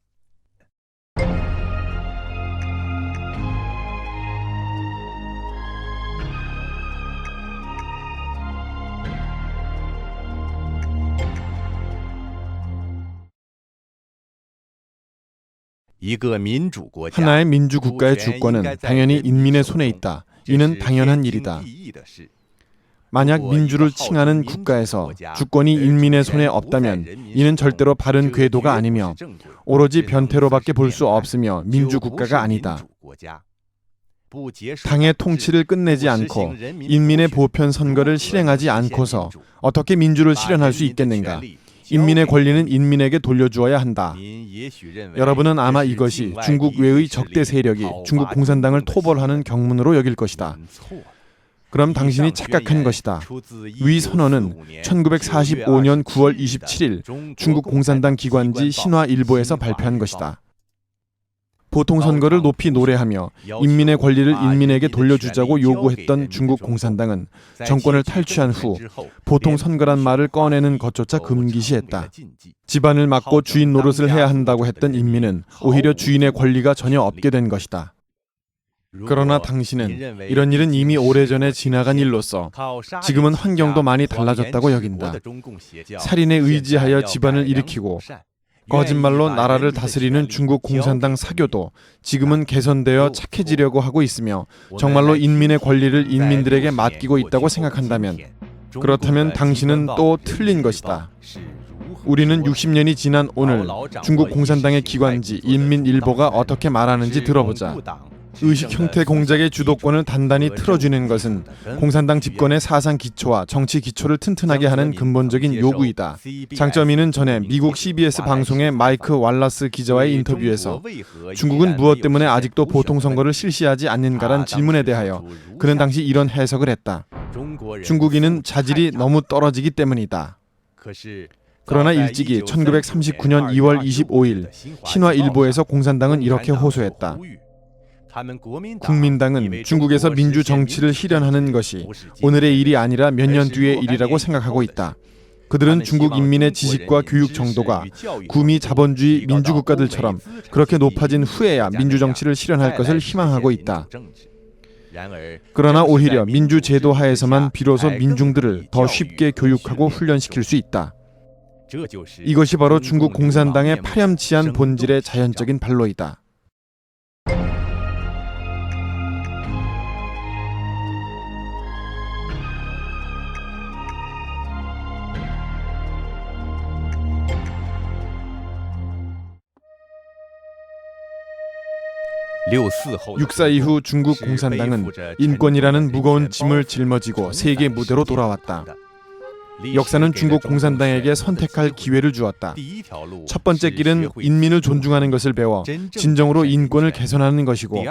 하나의 민주국가의 주권은 당연히 인민의 손에 있다. 이는 당연한 일이다. 만약 민주를 칭하는 국가에서 주권이 인민의 손에 없다면 이는 절대로 바른 궤도가 아니며 오로지 변태로밖에 볼 수 없으며 민주국가가 아니다. 당의 통치를 끝내지 않고 인민의 보편 선거를 실행하지 않고서 어떻게 민주를 실현할 수 있겠는가? 인민의 권리는 인민에게 돌려주어야 한다. 여러분은 아마 이것이 중국 외의 적대 세력이 중국 공산당을 토벌하는 경문으로 여길 것이다. 그럼 당신이 착각한 것이다. 위 선언은 1945년 9월 27일 중국 공산당 기관지 신화일보에서 발표한 것이다. 보통 선거를 높이 노래하며 인민의 권리를 인민에게 돌려주자고 요구했던 중국 공산당은 정권을 탈취한 후 보통 선거란 말을 꺼내는 것조차 금기시했다. 집안을 맡고 주인 노릇을 해야 한다고 했던 인민은 오히려 주인의 권리가 전혀 없게 된 것이다. 그러나 당신은 이런 일은 이미 오래전에 지나간 일로서 지금은 환경도 많이 달라졌다고 여긴다. 살인에 의지하여 집안을 일으키고 거짓말로 나라를 다스리는 중국 공산당 사교도 지금은 개선되어 착해지려고 하고 있으며 정말로 인민의 권리를 인민들에게 맡기고 있다고 생각한다면 그렇다면 당신은 또 틀린 것이다. 우리는 60년이 지난 오늘 중국 공산당의 기관지 인민일보가 어떻게 말하는지 들어보자. 의식 형태 공작의 주도권을 단단히 틀어주는 것은 공산당 집권의 사상 기초와 정치 기초를 튼튼하게 하는 근본적인 요구이다. 장점이는 전에 미국 CBS 방송의 마이크 왈라스 기자와의 인터뷰에서 중국은 무엇 때문에 아직도 보통 선거를 실시하지 않는가란 질문에 대하여 그는 당시 이런 해석을 했다. 중국인은 자질이 너무 떨어지기 때문이다. 그러나 일찍이 1939년 2월 25일 신화일보에서 공산당은 이렇게 호소했다. 국민당은 중국에서 민주 정치를 실현하는 것이 오늘의 일이 아니라 몇 년 뒤의 일이라고 생각하고 있다. 그들은 중국 인민의 지식과 교육 정도가 구미 자본주의 민주국가들처럼 그렇게 높아진 후에야 민주정치를 실현할 것을 희망하고 있다. 그러나 오히려 민주제도 하에서만 비로소 민중들을 더 쉽게 교육하고 훈련시킬 수 있다. 이것이 바로 중국 공산당의 파렴치한 본질의 자연적인 발로이다. 육사 이후 중국 공산당은 인권이라는 무거운 짐을 짊어지고 세계 무대로 돌아왔다. 역사는 중국 공산당에게 선택할 기회를 주었다. 첫 번째 길은 인민을 존중하는 것을 배워 진정으로 인권을 개선하는 것이고,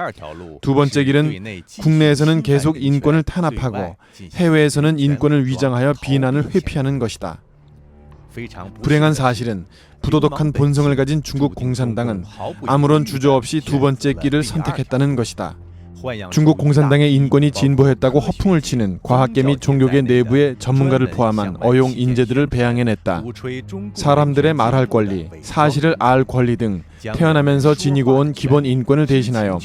두 번째 길은 국내에서는 계속 인권을 탄압하고 해외에서는 인권을 위장하여 비난을 회피하는 것이다. 불행한 사실은 부도덕한 본성을 가진 중국 공산당은 아무런 주저 없이 두 번째 길을 선택했다는 것이다. 중국 공산당의 인권이 진보했다고 허풍을 치는 과학계 및 종교계 내부의 전문가를 포함한 어용 인재들을 배양해냈다. 사람들의 말할 권리, 사실을 알 권리 등 태어나면서 지니고 온 기본 인권을 대신하여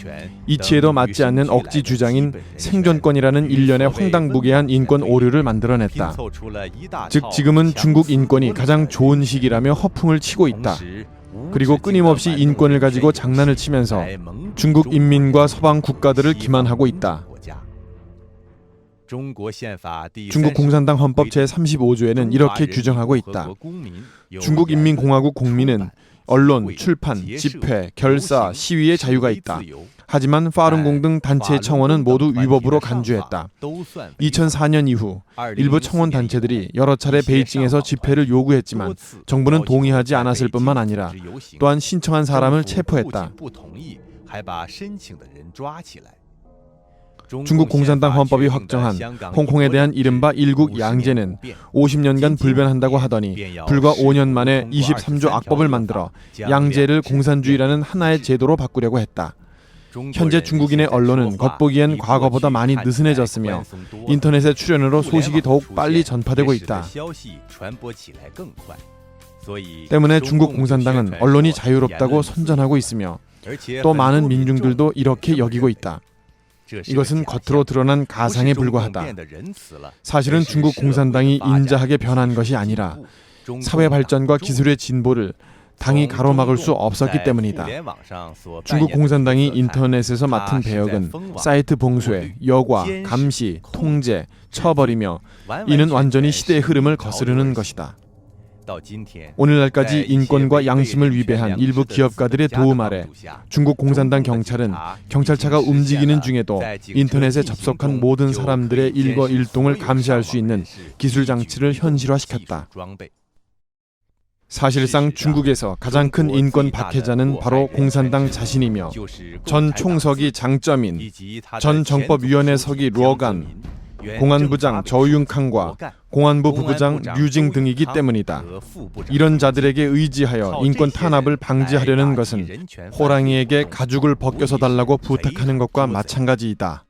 이치에도 맞지 않는 억지 주장인 생존권이라는 일련의 황당무계한 인권 오류를 만들어냈다. 즉 지금은 중국 인권이 가장 좋은 시기라며 허풍을 치고 있다. 그리고 끊임없이 인권을 가지고 장난을 치면서 중국 인민과 서방 국가들을 기만하고 있다. 중국 공산당 헌법 제35조에는 이렇게 규정하고 있다. 중국 인민공화국 국민은 언론, 출판, 집회, 결사, 시위의 자유가 있다. 하지만 파룬공 등 단체의 청원은 모두 위법으로 간주했다. 2004년 이후 일부 청원 단체들이 여러 차례 베이징에서 집회를 요구했지만 정부는 동의하지 않았을 뿐만 아니라 또한 신청한 사람을 체포했다. 중국 공산당 헌법이 확정한 홍콩에 대한 이른바 일국 양제는 50년간 불변한다고 하더니 불과 5년 만에 23조 악법을 만들어 양제를 공산주의라는 하나의 제도로 바꾸려고 했다. 현재 중국인의 언론은 겉보기엔 과거보다 많이 느슨해졌으며 인터넷의 출현으로 소식이 더욱 빨리 전파되고 있다. 때문에 중국 공산당은 언론이 자유롭다고 선전하고 있으며 또 많은 민중들도 이렇게 여기고 있다. 이것은 겉으로 드러난 가상에 불과하다. 사실은 중국 공산당이 인자하게 변한 것이 아니라 사회 발전과 기술의 진보를 당이 가로막을 수 없었기 때문이다. 중국 공산당이 인터넷에서 맡은 배역은 사이트 봉쇄, 여과, 감시, 통제, 처벌이며 이는 완전히 시대의 흐름을 거스르는 것이다. 오늘날까지 인권과 양심을 위배한 일부 기업가들의 도움 아래 중국 공산당 경찰은 경찰차가 움직이는 중에도 인터넷에 접속한 모든 사람들의 일거일동을 감시할 수 있는 기술 장치를 현실화시켰다. 사실상 중국에서 가장 큰 인권 박해자는 바로 공산당 자신이며 전 총석이 장쩌민, 전 정법위원회 서기 루어간, 공안부장 저윤캉과 공안부 부부장 류징 등이기 때문이다. 이런 자들에게 의지하여 인권 탄압을 방지하려는 것은 호랑이에게 가죽을 벗겨서 달라고 부탁하는 것과 마찬가지이다.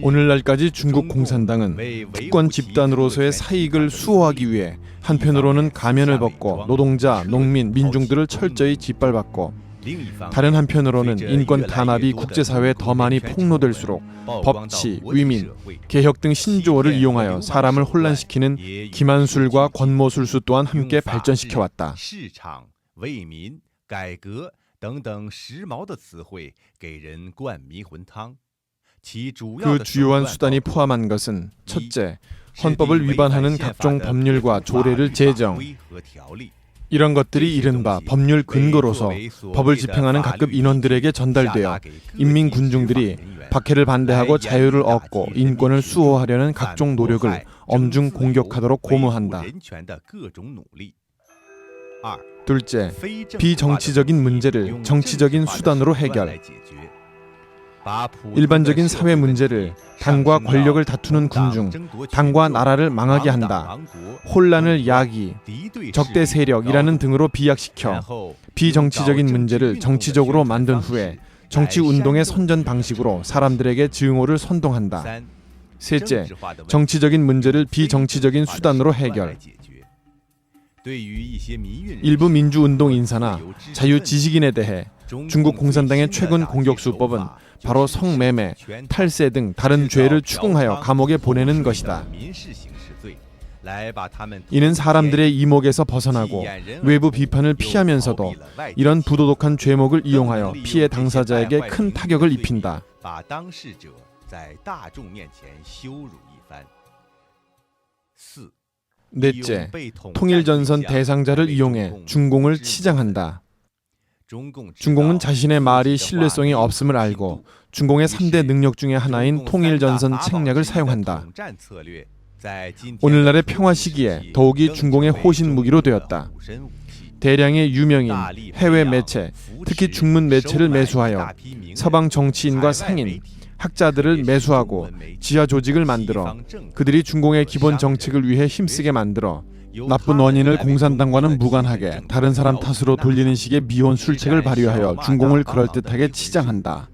오늘날까지 중국 공산당은 특권 집단으로서의 사익을 수호하기 위해 한편으로는 가면을 벗고 노동자, 농민, 민중들을 철저히 짓밟았고 다른 한편으로는 인권 탄압이 국제사회에 더 많이 폭로될수록 법치, 위민, 개혁 등 신조어를 이용하여 사람을 혼란시키는 기만술과 권모술수 또한 함께 발전시켜왔다. 그 주요한 수단이 포함한 것은 첫째, 헌법을 위반하는 각종 법률과 조례를 제정. 이런 것들이 이른바 법률 근거로서 법을 집행하는 각급 인원들에게 전달되어 인민군중들이 박해를 반대하고 자유를 얻고 인권을 수호하려는 각종 노력을 엄중 공격하도록 고무한다. 둘째, 비정치적인 문제를 정치적인 수단으로 해결. 일반적인 사회 문제를 당과 권력을 다투는 군중, 당과 나라를 망하게 한다. 혼란을 야기, 적대 세력이라는 등으로 비약시켜 비정치적인 문제를 정치적으로 만든 후에 정치운동의 선전 방식으로 사람들에게 증오를 선동한다. 셋째, 정치적인 문제를 비정치적인 수단으로 해결. 일부 민주운동 인사나 자유지식인에 대해 중국 공산당의 최근 공격수법은 바로 성매매, 탈세 등 다른 죄를 추궁하여 감옥에 보내는 것이다. 이는 사람들의 이목에서 벗어나고 외부 비판을 피하면서도 이런 부도덕한 죄목을 이용하여 피해 당사자에게 큰 타격을 입힌다. 넷째, 통일전선 대상자를 이용해 중공을 치장한다. 중공은 자신의 말이 신뢰성이 없음을 알고 중공의 3대 능력 중의 하나인 통일전선 책략을 사용한다. 오늘날의 평화 시기에 더욱이 중공의 호신 무기로 되었다. 대량의 유명인, 해외 매체, 특히 중문 매체를 매수하여 서방 정치인과 상인, 학자들을 매수하고 지하 조직을 만들어 그들이 중공의 기본 정책을 위해 힘쓰게 만들어 나쁜 원인을 공산당과는 무관하게 다른 사람 탓으로 돌리는 식의 미혼 술책을 발휘하여 중공을 그럴듯하게 치장한다.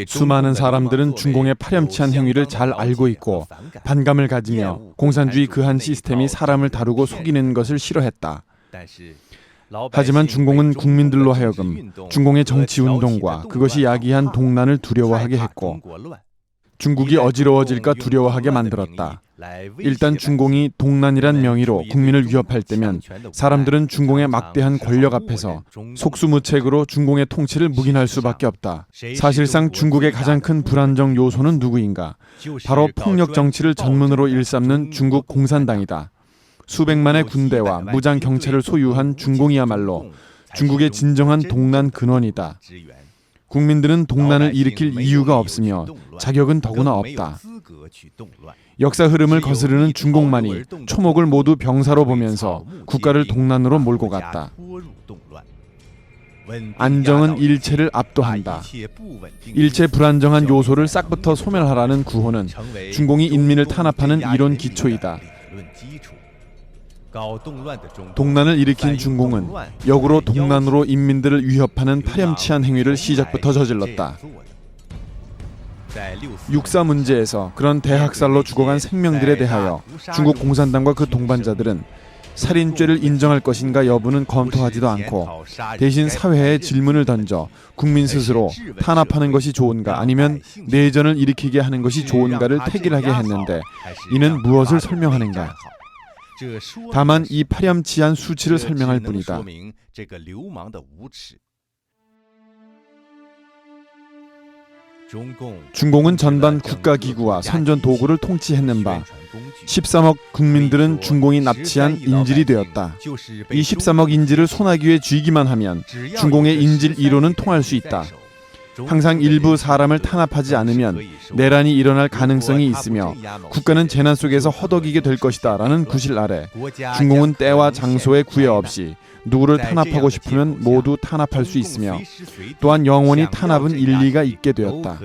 수많은 사람들은 중공의 파렴치한 행위를 잘 알고 있고 반감을 가지며 공산주의 그한 시스템이 사람을 다루고 속이는 것을 싫어했다. 하지만 중공은 국민들로 하여금 중공의 정치운동과 그것이 야기한 동란을 두려워하게 했고 중국이 어지러워질까 두려워하게 만들었다. 일단 중공이 동란이란 명의로 국민을 위협할 때면 사람들은 중공의 막대한 권력 앞에서 속수무책으로 중공의 통치를 묵인할 수밖에 없다. 사실상 중국의 가장 큰 불안정 요소는 누구인가? 바로 폭력 정치를 전문으로 일삼는 중국 공산당이다. 수백만의 군대와 무장 경찰을 소유한 중공이야말로 중국의 진정한 동란 근원이다. 국민들은 동란을 일으킬 이유가 없으며 자격은 더구나 없다. 역사 흐름을 거스르는 중공만이 초목을 모두 병사로 보면서 국가를 동란으로 몰고 갔다. 안정은 일체를 압도한다. 일체 불안정한 요소를 싹부터 소멸하라는 구호는 중공이 인민을 탄압하는 이론 기초이다. 동란을 일으킨 중공은 역으로 동란으로 인민들을 위협하는 파렴치한 행위를 시작부터 저질렀다. 육사 문제에서 그런 대학살로 죽어간 생명들에 대하여 중국 공산당과 그 동반자들은 살인죄를 인정할 것인가 여부는 검토하지도 않고 대신 사회에 질문을 던져 국민 스스로 탄압하는 것이 좋은가 아니면 내전을 일으키게 하는 것이 좋은가를 택일하게 했는데 이는 무엇을 설명하는가? 다만 이 파렴치한 수치를 설명할 뿐이다. 중공은 전반 국가기구와 선전 도구를 통치했는 바 13억 국민들은 중공이 납치한 인질이 되었다. 이 13억 인질을 소나기에 쥐기만 하면 중공의 인질 이론은 통할 수 있다. 항상 일부 사람을 탄압하지 않으면 내란이 일어날 가능성이 있으며 국가는 재난 속에서 허덕이게 될 것이다 라는 구실 아래 중공은 때와 장소에 구애 없이 누구를 탄압하고 싶으면 모두 탄압할 수 있으며 또한 영원히 탄압은 일리가 있게 되었다.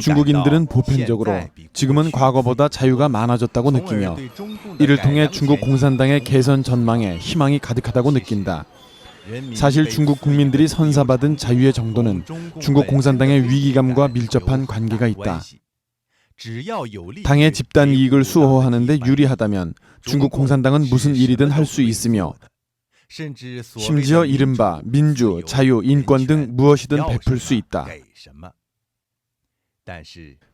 중국인들은 보편적으로 지금은 과거보다 자유가 많아졌다고 느끼며 이를 통해 중국 공산당의 개선 전망에 희망이 가득하다고 느낀다. 사실 중국 국민들이 선사받은 자유의 정도는 중국 공산당의 위기감과 밀접한 관계가 있다. 당의 집단 이익을 수호하는 데 유리하다면 중국 공산당은 무슨 일이든 할 수 있으며 심지어 이른바 민주, 자유, 인권 등 무엇이든 베풀 수 있다.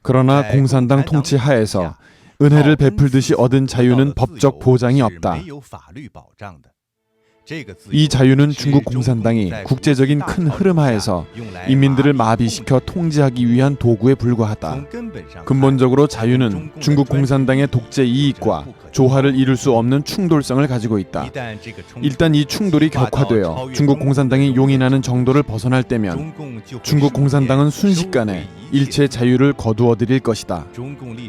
그러나 공산당 통치 하에서 은혜를 베풀듯이 얻은 자유는 법적 보장이 없다. 이 자유는 중국 공산당이 국제적인 큰 흐름 하에서 인민들을 마비시켜 통제하기 위한 도구에 불과하다. 근본적으로 자유는 중국 공산당의 독재 이익과 조화를 이룰 수 없는 충돌성을 가지고 있다. 일단 이 충돌이 격화되어 중국 공산당이 용인하는 정도를 벗어날 때면 중국 공산당은 순식간에 일체 자유를 거두어들일 것이다.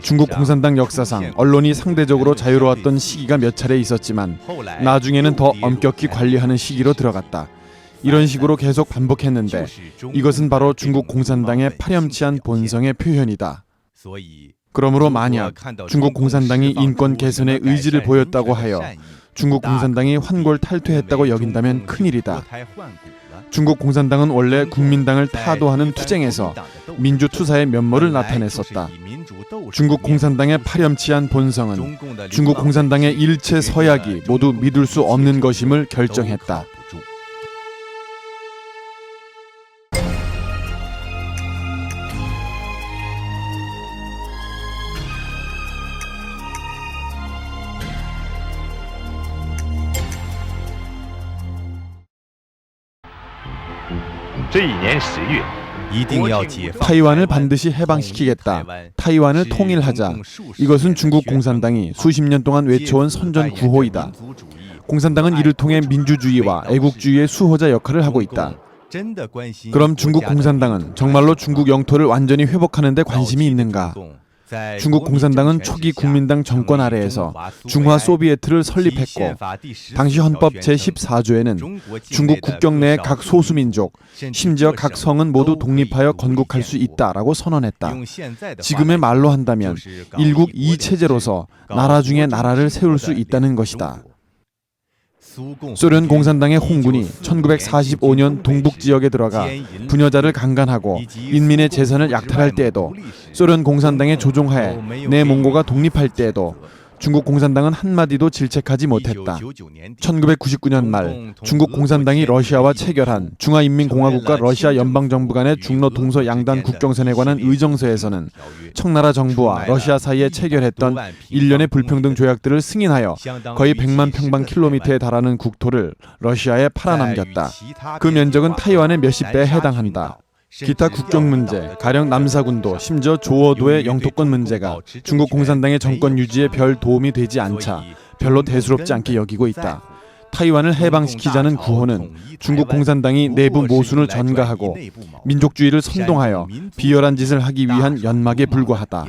중국 공산당 역사상 언론이 상대적으로 자유로웠던 시기가 몇 차례 있었지만 나중에는 더 엄격히 관리하는 시기로 들어갔다. 이런 식으로 계속 반복했는데 이것은 바로 중국 공산당의 파렴치한 본성의 표현이다. 그러므로 만약 중국 공산당이 인권 개선의 의지를 보였다고 하여 중국 공산당이 환골 탈퇴했다고 여긴다면 큰일이다. 중국 공산당은 원래 국민당을 타도하는 투쟁에서 민주투사의 면모를 나타냈었다. 중국 공산당의 파렴치한 본성은 중국 공산당의 일체 서약이 모두 믿을 수 없는 것임을 결정했다. 타이완을 반드시 해방시키겠다. 타이완을 통일하자. 이것은 중국 공산당이 수십 년 동안 외쳐온 선전 구호이다. 공산당은 이를 통해 민주주의와 애국주의의 수호자 역할을 하고 있다. 그럼 중국 공산당은 정말로 중국 영토를 완전히 회복하는 데 관심이 있는가? 중국 공산당은 초기 국민당 정권 아래에서 중화 소비에트를 설립했고 당시 헌법 제14조에는 중국 국경 내의 각 소수민족, 심지어 각 성은 모두 독립하여 건국할 수 있다라고 선언했다. 지금의 말로 한다면 일국 이체제로서 나라 중에 나라를 세울 수 있다는 것이다. 소련 공산당의 홍군이 1945년 동북 지역에 들어가 부녀자를 강간하고 인민의 재산을 약탈할 때에도 소련 공산당의 조종하에 내몽고가 독립할 때에도 중국 공산당은 한마디도 질책하지 못했다. 1999년 말 중국 공산당이 러시아와 체결한 중화인민공화국과 러시아 연방정부 간의 중로 동서 양단 국경선에 관한 의정서에서는 청나라 정부와 러시아 사이에 체결했던 일련의 불평등 조약들을 승인하여 거의 100만 평방킬로미터에 달하는 국토를 러시아에 팔아넘겼다. 그 면적은 타이완의 몇십 배에 해당한다. 기타 국경 문제, 가령 남사군도, 심지어 조어도의 영토권 문제가 중국 공산당의 정권 유지에 별 도움이 되지 않자 별로 대수롭지 않게 여기고 있다. 타이완을 해방시키자는 구호는 중국 공산당이 내부 모순을 전가하고 민족주의를 선동하여 비열한 짓을 하기 위한 연막에 불과하다.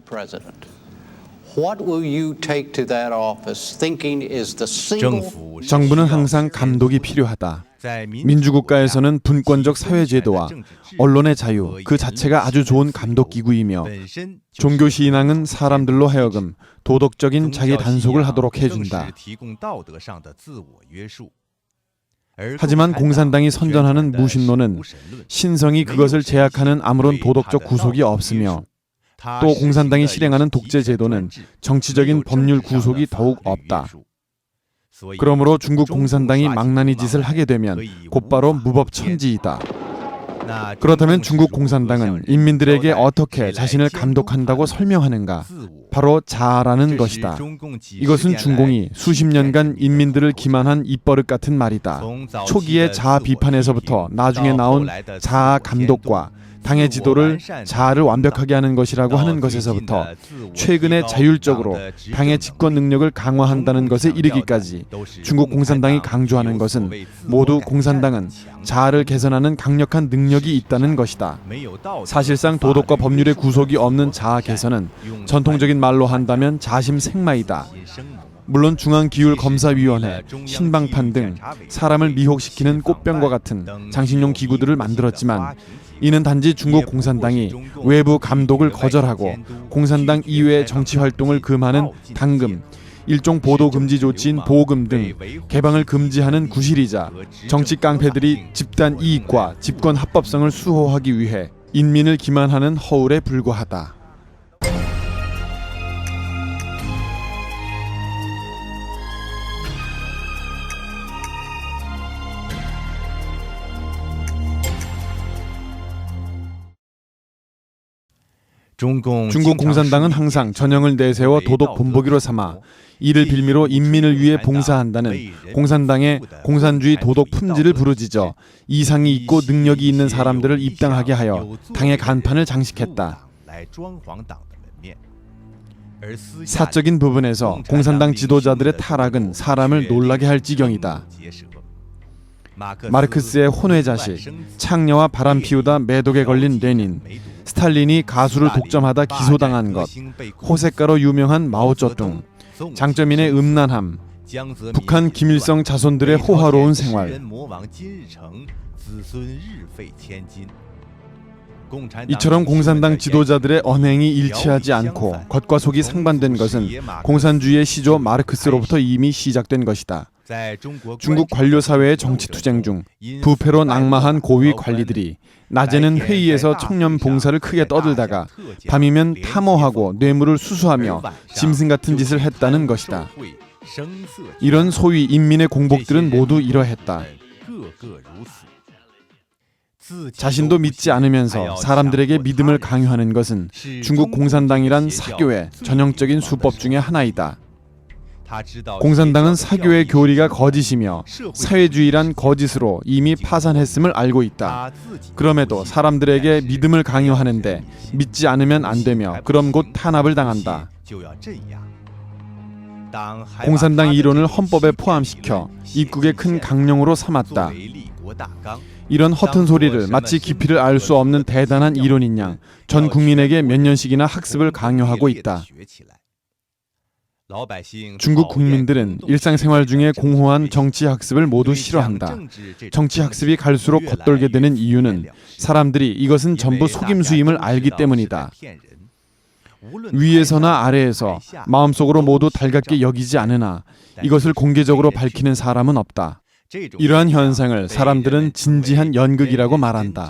President. What will you take to that office thinking is the single 정부는 항상 감독이 필요하다. 민주국가에서는 분권적 사회제도와 언론의 자유 그 자체가 아주 좋은 감독기구이며 종교 신앙은 사람들로 하여금 도덕적인 자기 단속을 하도록 해준다. 하지만 공산당이 선전하는 무신론은 신성이 그것을 제약하는 아무런 도덕적 구속이 없으며 또 공산당이 실행하는 독재 제도는 정치적인 법률 구속이 더욱 없다. 그러므로 중국 공산당이 망나니 짓을 하게 되면 곧바로 무법천지이다. 그렇다면 중국 공산당은 인민들에게 어떻게 자신을 감독한다고 설명하는가? 바로 자아라는 것이다. 이것은 중공이 수십 년간 인민들을 기만한 입버릇 같은 말이다. 초기의 자아 비판에서부터 나중에 나온 자아 감독과 당의 지도를 자아를 완벽하게 하는 것이라고 하는 것에서부터 최근에 자율적으로 당의 집권 능력을 강화한다는 것에 이르기까지 중국 공산당이 강조하는 것은 모두 공산당은 자아를 개선하는 강력한 능력이 있다는 것이다. 사실상 도덕과 법률의 구속이 없는 자아 개선은 전통적인 말로 한다면 자심생마이다. 물론 중앙기율검사위원회, 신방판 등 사람을 미혹시키는 꽃병과 같은 장식용 기구들을 만들었지만 이는 단지 중국 공산당이 외부 감독을 거절하고 공산당 이외의 정치 활동을 금하는 당금, 일종 보도 금지 조치인 보금 등 개방을 금지하는 구실이자 정치 깡패들이 집단 이익과 집권 합법성을 수호하기 위해 인민을 기만하는 허울에 불과하다. 중국 공산당은 항상 전형을 내세워 도덕 본보기로 삼아 이를 빌미로 인민을 위해 봉사한다는 공산당의 공산주의 도덕 품질을 부르짖어 이상이 있고 능력이 있는 사람들을 입당하게 하여 당의 간판을 장식했다. 사적인 부분에서 공산당 지도자들의 타락은 사람을 놀라게 할 지경이다. 마르크스의 혼외자식, 창녀와 바람 피우다 매독에 걸린 레닌, 스탈린이 가수를 독점하다 기소당한 것, 호색가로 유명한 마오쩌둥, 장쩌민의 음란함, 북한 김일성 자손들의 호화로운 생활. 이처럼 공산당 지도자들의 언행이 일치하지 않고 겉과 속이 상반된 것은 공산주의의 시조 마르크스로부터 이미 시작된 것이다. 중국 관료 사회의 정치 투쟁 중 부패로 낙마한 고위 관리들이 낮에는 회의에서 청년 봉사를 크게 떠들다가 밤이면 탐호하고 뇌물을 수수하며 짐승 같은 짓을 했다는 것이다. 이런 소위 인민의 공복들은 모두 이러했다. 자신도 믿지 않으면서 사람들에게 믿음을 강요하는 것은 중국 공산당이란 사교의 전형적인 수법 중의 하나이다. 공산당은 사교의 교리가 거짓이며 사회주의란 거짓으로 이미 파산했음을 알고 있다. 그럼에도 사람들에게 믿음을 강요하는데 믿지 않으면 안 되며 그럼 곧 탄압을 당한다. 공산당 이론을 헌법에 포함시켜 입국의 큰 강령으로 삼았다. 이런 허튼 소리를 마치 깊이를 알 수 없는 대단한 이론인 양 전 국민에게 몇 년씩이나 학습을 강요하고 있다. 중국 국민들은 일상생활 중에 공허한 정치학습을 모두 싫어한다. 정치학습이 갈수록 겉돌게 되는 이유는 사람들이 이것은 전부 속임수임을 알기 때문이다. 위에서나 아래에서 마음속으로 모두 달갑게 여기지 않으나 이것을 공개적으로 밝히는 사람은 없다. 이러한 현상을 사람들은 진지한 연극이라고 말한다.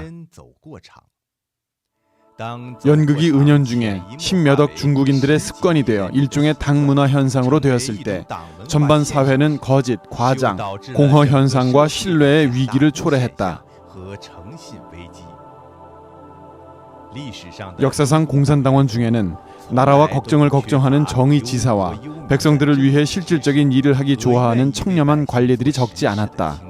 연극이 은연중에 십몇억 중국인들의 습관이 되어 일종의 당문화 현상으로 되었을 때 전반 사회는 거짓, 과장, 공허 현상과 신뢰의 위기를 초래했다. 역사상 공산당원 중에는 나라와 걱정을 걱정하는 정의지사와 백성들을 위해 실질적인 일을 하기 좋아하는 청렴한 관리들이 적지 않았다.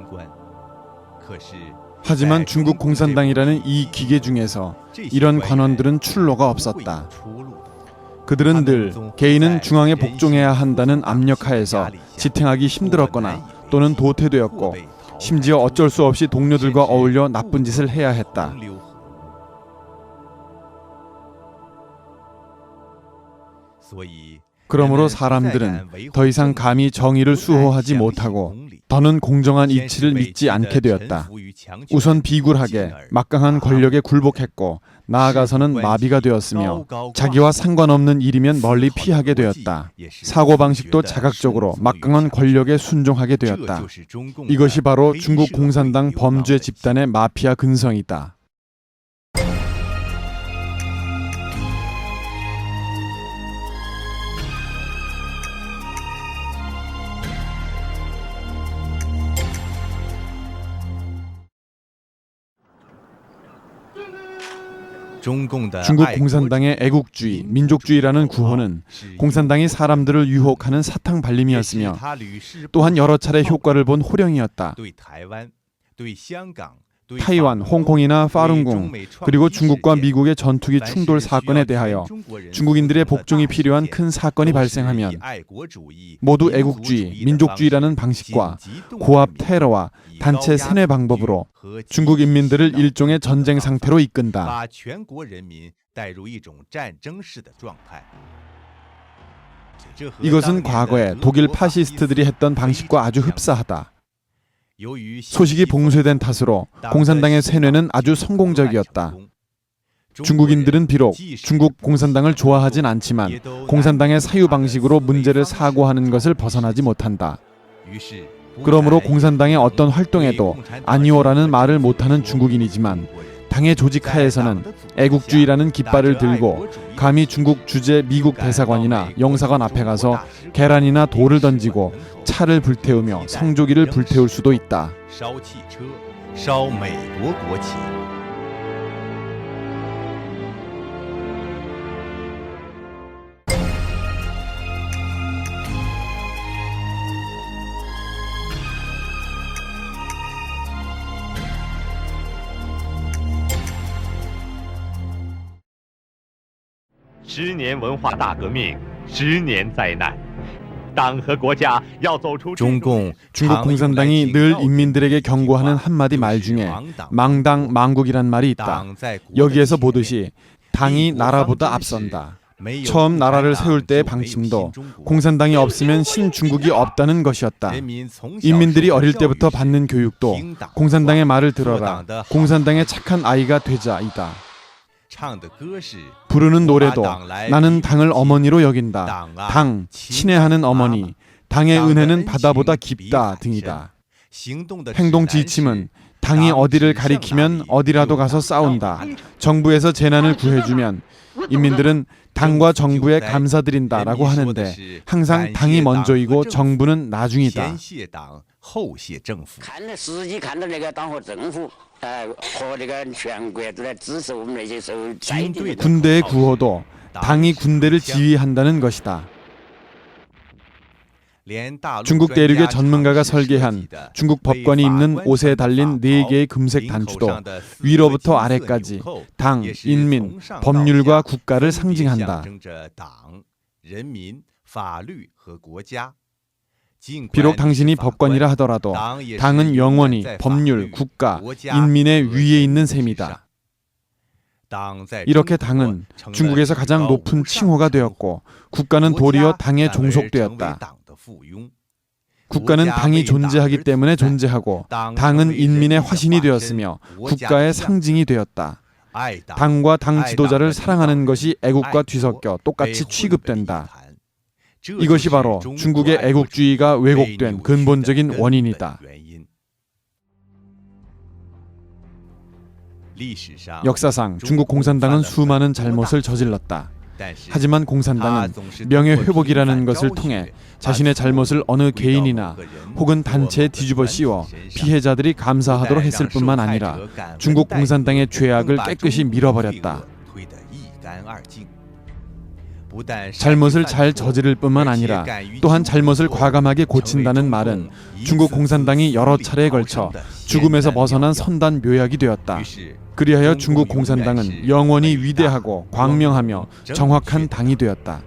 하지만 중국 공산당이라는 이 기계 중에서 이런 관원들은 출로가 없었다. 그들은 늘 개인은 중앙에 복종해야 한다는 압력하에서 지탱하기 힘들었거나 또는 도태되었고 심지어 어쩔 수 없이 동료들과 어울려 나쁜 짓을 해야 했다. 그러므로 사람들은 더 이상 감히 정의를 수호하지 못하고 더는 공정한 이치를 믿지 않게 되었다. 우선 비굴하게 막강한 권력에 굴복했고 나아가서는 마비가 되었으며 자기와 상관없는 일이면 멀리 피하게 되었다. 사고방식도 자각적으로 막강한 권력에 순종하게 되었다. 이것이 바로 중국 공산당 범죄 집단의 마피아 근성이다. 중국 공산당의 애국주의, 민족주의라는 구호는 공산당이 사람들을 유혹하는 사탕 발림이었으며 또한 여러 차례 효과를 본 호령이었다. 타이완, 홍콩이나 파룬궁, 그리고 중국과 미국의 전투기 충돌 사건에 대하여 중국인들의 복종이 필요한 큰 사건이 발생하면 모두 애국주의, 민족주의라는 방식과 고압 테러와 단체 세뇌 방법으로 중국 인민들을 일종의 전쟁 상태로 이끈다. 이것은 과거에 독일 파시스트들이 했던 방식과 아주 흡사하다. 소식이 봉쇄된 탓으로 공산당의 세뇌는 아주 성공적이었다. 중국인들은 비록 중국 공산당을 좋아하진 않지만 공산당의 사유 방식으로 문제를 사고하는 것을 벗어나지 못한다. 그러므로 공산당의 어떤 활동에도 아니오라는 말을 못하는 중국인이지만 당의 조직 하에서는 애국주의라는 깃발을 들고 감히 중국 주재 미국 대사관이나 영사관 앞에 가서 계란이나 돌을 던지고 차를 불태우며 성조기를 불태울 수도 있다. 10年文化大革命，10年灾难。党和国家要走出 중국 공산당이 늘 인민들에게 경고하는 한마디 말 중에 망당 망국이란 말이 있다. 여기에서 보듯이 당이 나라보다 앞선다. 처음 나라를 세울 때의 방침도 공산당이 없으면 신중국이 없다는 것이었다. 인민들이 어릴 때부터 받는 교육도 공산당의 말을 들어라, 공산당의 착한 아이가 되자이다. 부르는 노래도 나는 당을 어머니로 여긴다. 당, 친애하는 어머니, 당의 은혜는 바다보다 깊다 등이다. 행동 지침은 당이 어디를 가리키면 어디라도 가서 싸운다. 정부에서 재난을 구해주면 인민들은 당과 정부에 감사드린다라고 하는데 항상 당이 먼저이고 정부는 나중이다. 군대의 구호도 당이 군대를 지휘한다는 것이다. 중국 대륙의 전문가가 설계한 중국 법관이 입는 옷에 달린 4개의 금색 단추도 위로부터 아래까지 당, 인민, 법률과 국가를 상징한다. 비록 당신이 법관이라 하더라도 당은 영원히 법률, 국가, 인민의 위에 있는 셈이다. 이렇게 당은 중국에서 가장 높은 칭호가 되었고 국가는 도리어 당에 종속되었다. 국가는 당이 존재하기 때문에 존재하고 당은 인민의 화신이 되었으며 국가의 상징이 되었다. 당과 당 지도자를 사랑하는 것이 애국과 뒤섞여 똑같이 취급된다. 이것이 바로 중국의 애국주의가 왜곡된 근본적인 원인이다. 역사상 중국 공산당은 수많은 잘못을 저질렀다. 하지만 공산당은 명예회복이라는 것을 통해 자신의 잘못을 어느 개인이나 혹은 단체에 뒤집어 씌워 피해자들이 감사하도록 했을 뿐만 아니라 중국 공산당의 죄악을 깨끗이 밀어버렸다. 잘못을 잘 저지를 뿐만 아니라 또한 잘못을 과감하게 고친다는 말은 중국 공산당이 여러 차례에 걸쳐 죽음에서 벗어난 선단 묘약이 되었다. 그리하여 중국 공산당은 영원히 위대하고 광명하며 정확한 당이 되었다.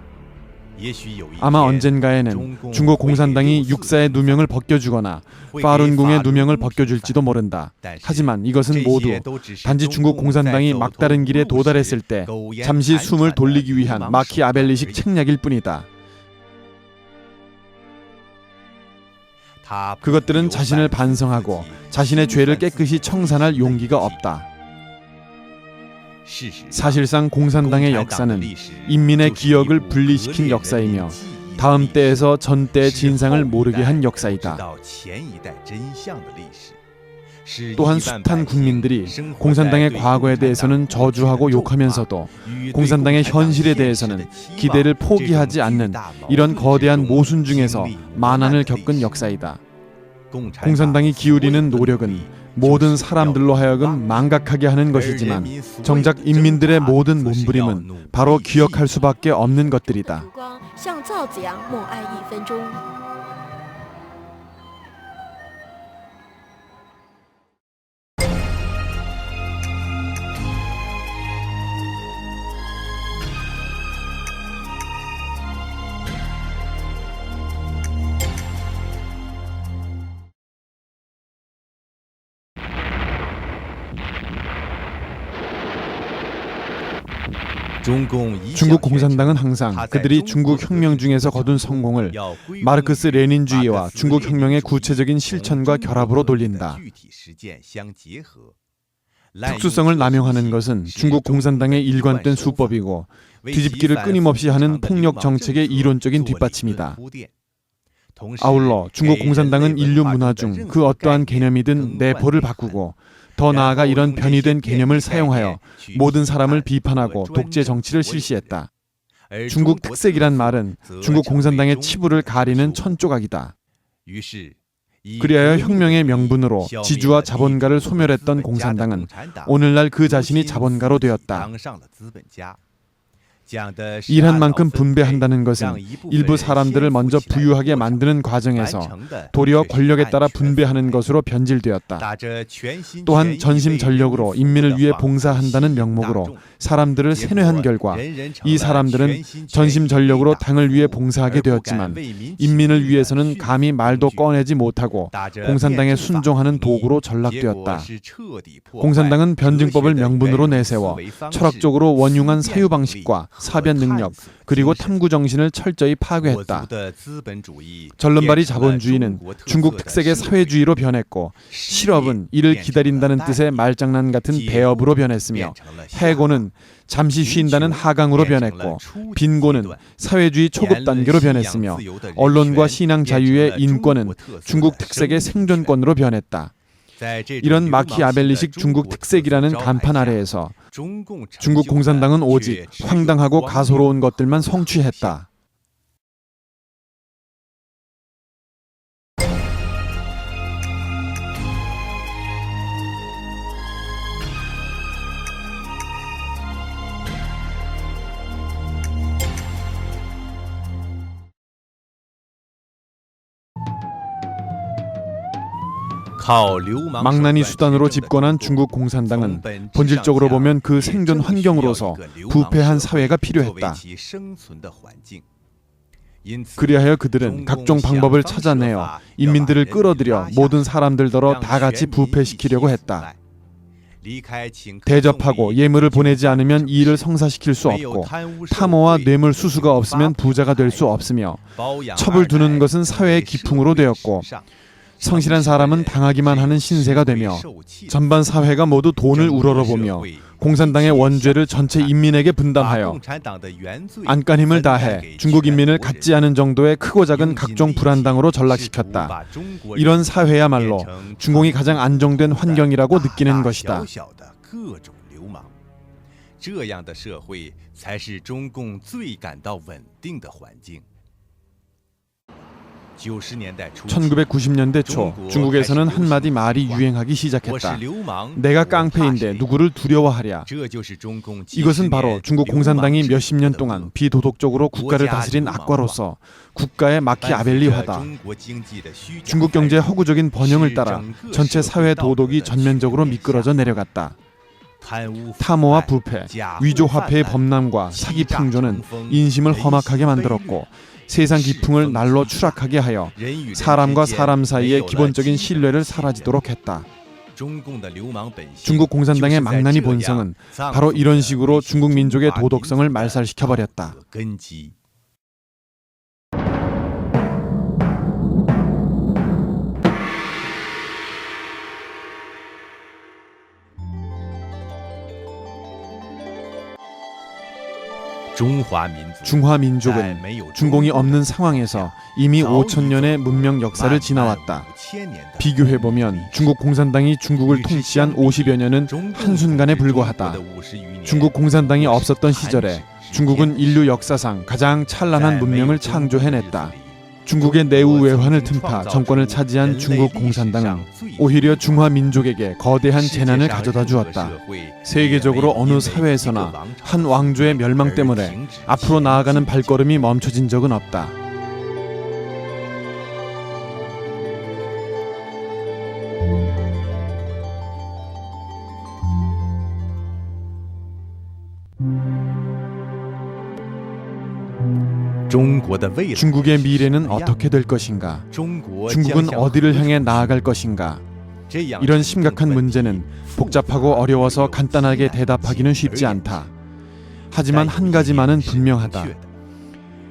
아마 언젠가에는 중국 공산당이 육사의 누명을 벗겨주거나 파룬궁의 누명을 벗겨줄지도 모른다. 하지만 이것은 모두 단지 중국 공산당이 막다른 길에 도달했을 때 잠시 숨을 돌리기 위한 마키아벨리식 책략일 뿐이다. 그것들은 자신을 반성하고 자신의 죄를 깨끗이 청산할 용기가 없다. 사실상 공산당의 역사는 인민의 기억을 분리시킨 역사이며 다음 때에서 전 때의 진상을 모르게 한 역사이다. 또한 숱한 국민들이 공산당의 과거에 대해서는 저주하고 욕하면서도 공산당의 현실에 대해서는 기대를 포기하지 않는 이런 거대한 모순 중에서 만한을 겪은 역사이다. 공산당이 기울이는 노력은 모든 사람들로 하여금 망각하게 하는 것이지만 정작 인민들의 모든 몸부림은 바로 기억할 수밖에 없는 것들이다. 중국 공산당은 항상 그들이 중국 혁명 중에서 거둔 성공을 마르크스 레닌주의와 중국 혁명의 구체적인 실천과 결합으로 돌린다. 특수성을 남용하는 것은 중국 공산당의 일관된 수법이고 뒤집기를 끊임없이 하는 폭력 정책의 이론적인 뒷받침이다. 아울러 중국 공산당은 인류 문화 중 그 어떠한 개념이든 내포를 바꾸고 더 나아가 이런 변이된 개념을 사용하여 모든 사람을 비판하고 독재 정치를 실시했다. 중국 특색이란 말은 중국 공산당의 치부를 가리는 천조각이다. 그리하여 혁명의 명분으로 지주와 자본가를 소멸했던 공산당은 오늘날 그 자신이 자본가로 되었다. 일한 만큼 분배한다는 것은 일부 사람들을 먼저 부유하게 만드는 과정에서 도리어 권력에 따라 분배하는 것으로 변질되었다. 또한 전심전력으로 인민을 위해 봉사한다는 명목으로 사람들을 세뇌한 결과 이 사람들은 전심전력으로 당을 위해 봉사하게 되었지만 인민을 위해서는 감히 말도 꺼내지 못하고 공산당에 순종하는 도구로 전락되었다. 공산당은 변증법을 명분으로 내세워 철학적으로 원흉한 사유방식과 사변 능력 그리고 탐구 정신을 철저히 파괴했다. 절름발이 자본주의는 중국 특색의 사회주의로 변했고 실업은 이를 기다린다는 뜻의 말장난 같은 배업으로 변했으며 해고는 잠시 쉰다는 하강으로 변했고 빈곤은 사회주의 초급 단계로 변했으며 언론과 신앙 자유의 인권은 중국 특색의 생존권으로 변했다. 이런 마키아벨리식 중국 특색이라는 간판 아래에서 중국 공산당은 오직 황당하고 가소로운 것들만 성취했다. 망나니 수단으로 집권한 중국 공산당은 본질적으로 보면 그 생존 환경으로서 부패한 사회가 필요했다. 그리하여 그들은 각종 방법을 찾아내어 인민들을 끌어들여 모든 사람들더러 다 같이 부패시키려고 했다. 대접하고 예물을 보내지 않으면 이 일을 성사시킬 수 없고 탐호와 뇌물 수수가 없으면 부자가 될 수 없으며 첩을 두는 것은 사회의 기풍으로 되었고 성실한 사람은 당하기만 하는 신세가 되며 전반 사회가 모두 돈을 우러러보며 공산당의 원죄를 전체 인민에게 분담하여 안간힘을 다해 중국 인민을 갖지 않은 정도의 크고 작은 각종 불안당으로 전락시켰다. 이런 사회야말로 중공이 가장 안정된 환경이라고 느끼는 것이다. 1990년대 초 중국에서는 한마디 말이 유행하기 시작했다. 내가 깡패인데 누구를 두려워하랴. 이것은 바로 중국 공산당이 몇십 년 동안 비도덕적으로 국가를 다스린 악과로서 국가의 마키아벨리화다. 중국 경제의 허구적인 번영을 따라 전체 사회 도덕이 전면적으로 미끄러져 내려갔다. 탐호와 부패, 위조화폐의 범람과 사기 풍조는 인심을 험악하게 만들었고 세상 기풍을 날로 추락하게 하여 사람과 사람 사이의 기본적인 신뢰를 사라지도록 했다. 중국 공산당의 망나니 본성은 바로 이런 식으로 중국 민족의 도덕성을 말살시켜버렸다. 중화민족은 중공이 없는 상황에서 이미 5,000년의 문명 역사를 지나왔다. 비교해보면 중국 공산당이 중국을 통치한 50여 년은 한순간에 불과하다. 중국 공산당이 없었던 시절에 중국은 인류 역사상 가장 찬란한 문명을 창조해냈다. 중국의 내후 외환을 틈타 정권을 차지한 중국 공산당은 오히려 중화 민족에게 거대한 재난을 가져다 주었다. 세계적으로 어느 사회에서나 한 왕조의 멸망 때문에 앞으로 나아가는 발걸음이 멈춰진 적은 없다. 중국의 미래는 어떻게 될 것인가? 중국은 어디를 향해 나아갈 것인가? 이런 심각한 문제는 복잡하고 어려워서 간단하게 대답하기는 쉽지 않다. 하지만 한 가지만은 분명하다.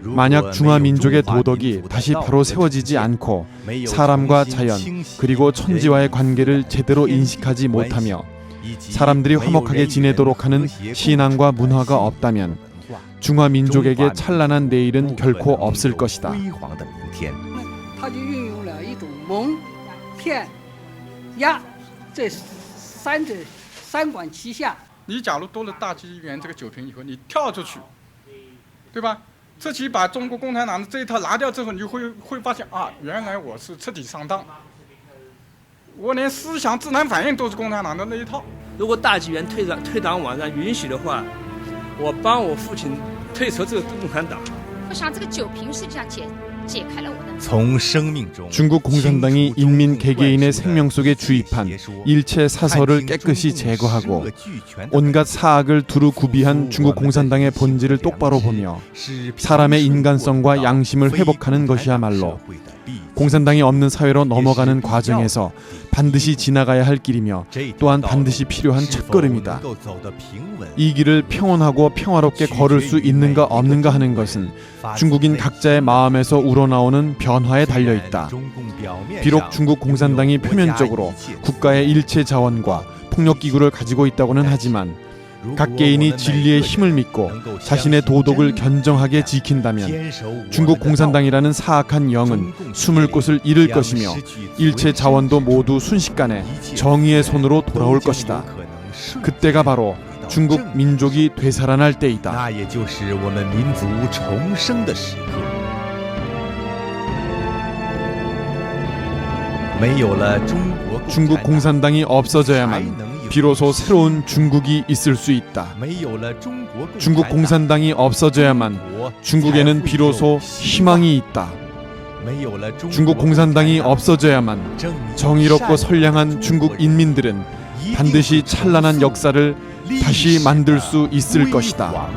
만약 중화민족의 도덕이 다시 바로 세워지지 않고 사람과 자연 그리고 천지와의 관계를 제대로 인식하지 못하며 사람들이 화목하게 지내도록 하는 신앙과 문화가 없다면 중화민족에게 찬란한 내일은 결코 없을 것이다. 他就运用了一种蒙、骗、压这三管齐下。你假如夺了大纪元这个酒瓶以后，你跳出去，对吧？自己把中国共产党的这一套拿掉之后，你就会发现啊，原来我是彻底上当，我连思想自然反应都是共产党的那一套。如果大纪元退党网站允许的话，我帮我父亲退出这个共产党。我想这个酒瓶实际上解开了我的。 중국 공산당이 인민 개개인의 생명 속에 주입한 일체 사설을 깨끗이 제거하고 온갖 사악을 두루 구비한 중국 공산당의 본질을 똑바로 보며 사람의 인간성과 양심을 회복하는 것이야말로 공산당이 없는 사회로 넘어가는 과정에서 반드시 지나가야 할 길이며 또한 반드시 필요한 첫걸음이다. 이 길을 평온하고 평화롭게 걸을 수 있는가 없는가 하는 것은 중국인 각자의 마음에서 우러나오는 변화에 달려있다. 비록 중국 공산당이 표면적으로 국가의 일체 자원과 폭력기구를 가지고 있다고는 하지만 각 개인이 진리의 힘을 믿고 자신의 도덕을 견정하게 지킨다면 중국 공산당이라는 사악한 영은 숨을 곳을 잃을 것이며 일체 자원도 모두 순식간에 정의의 손으로 돌아올 것이다. 그때가 바로 중국 민족이 되살아날 때이다. 중국 공산당이 없어져야만 비로소 새로운 중국이 있을 수 있다. 중국 공산당이 없어져야만 중국에는 비로소 희망이 있다. 중국 공산당이 없어져야만 정의롭고 선량한 중국 인민들은 반드시 찬란한 역사를 다시 만들 수 있을 것이다.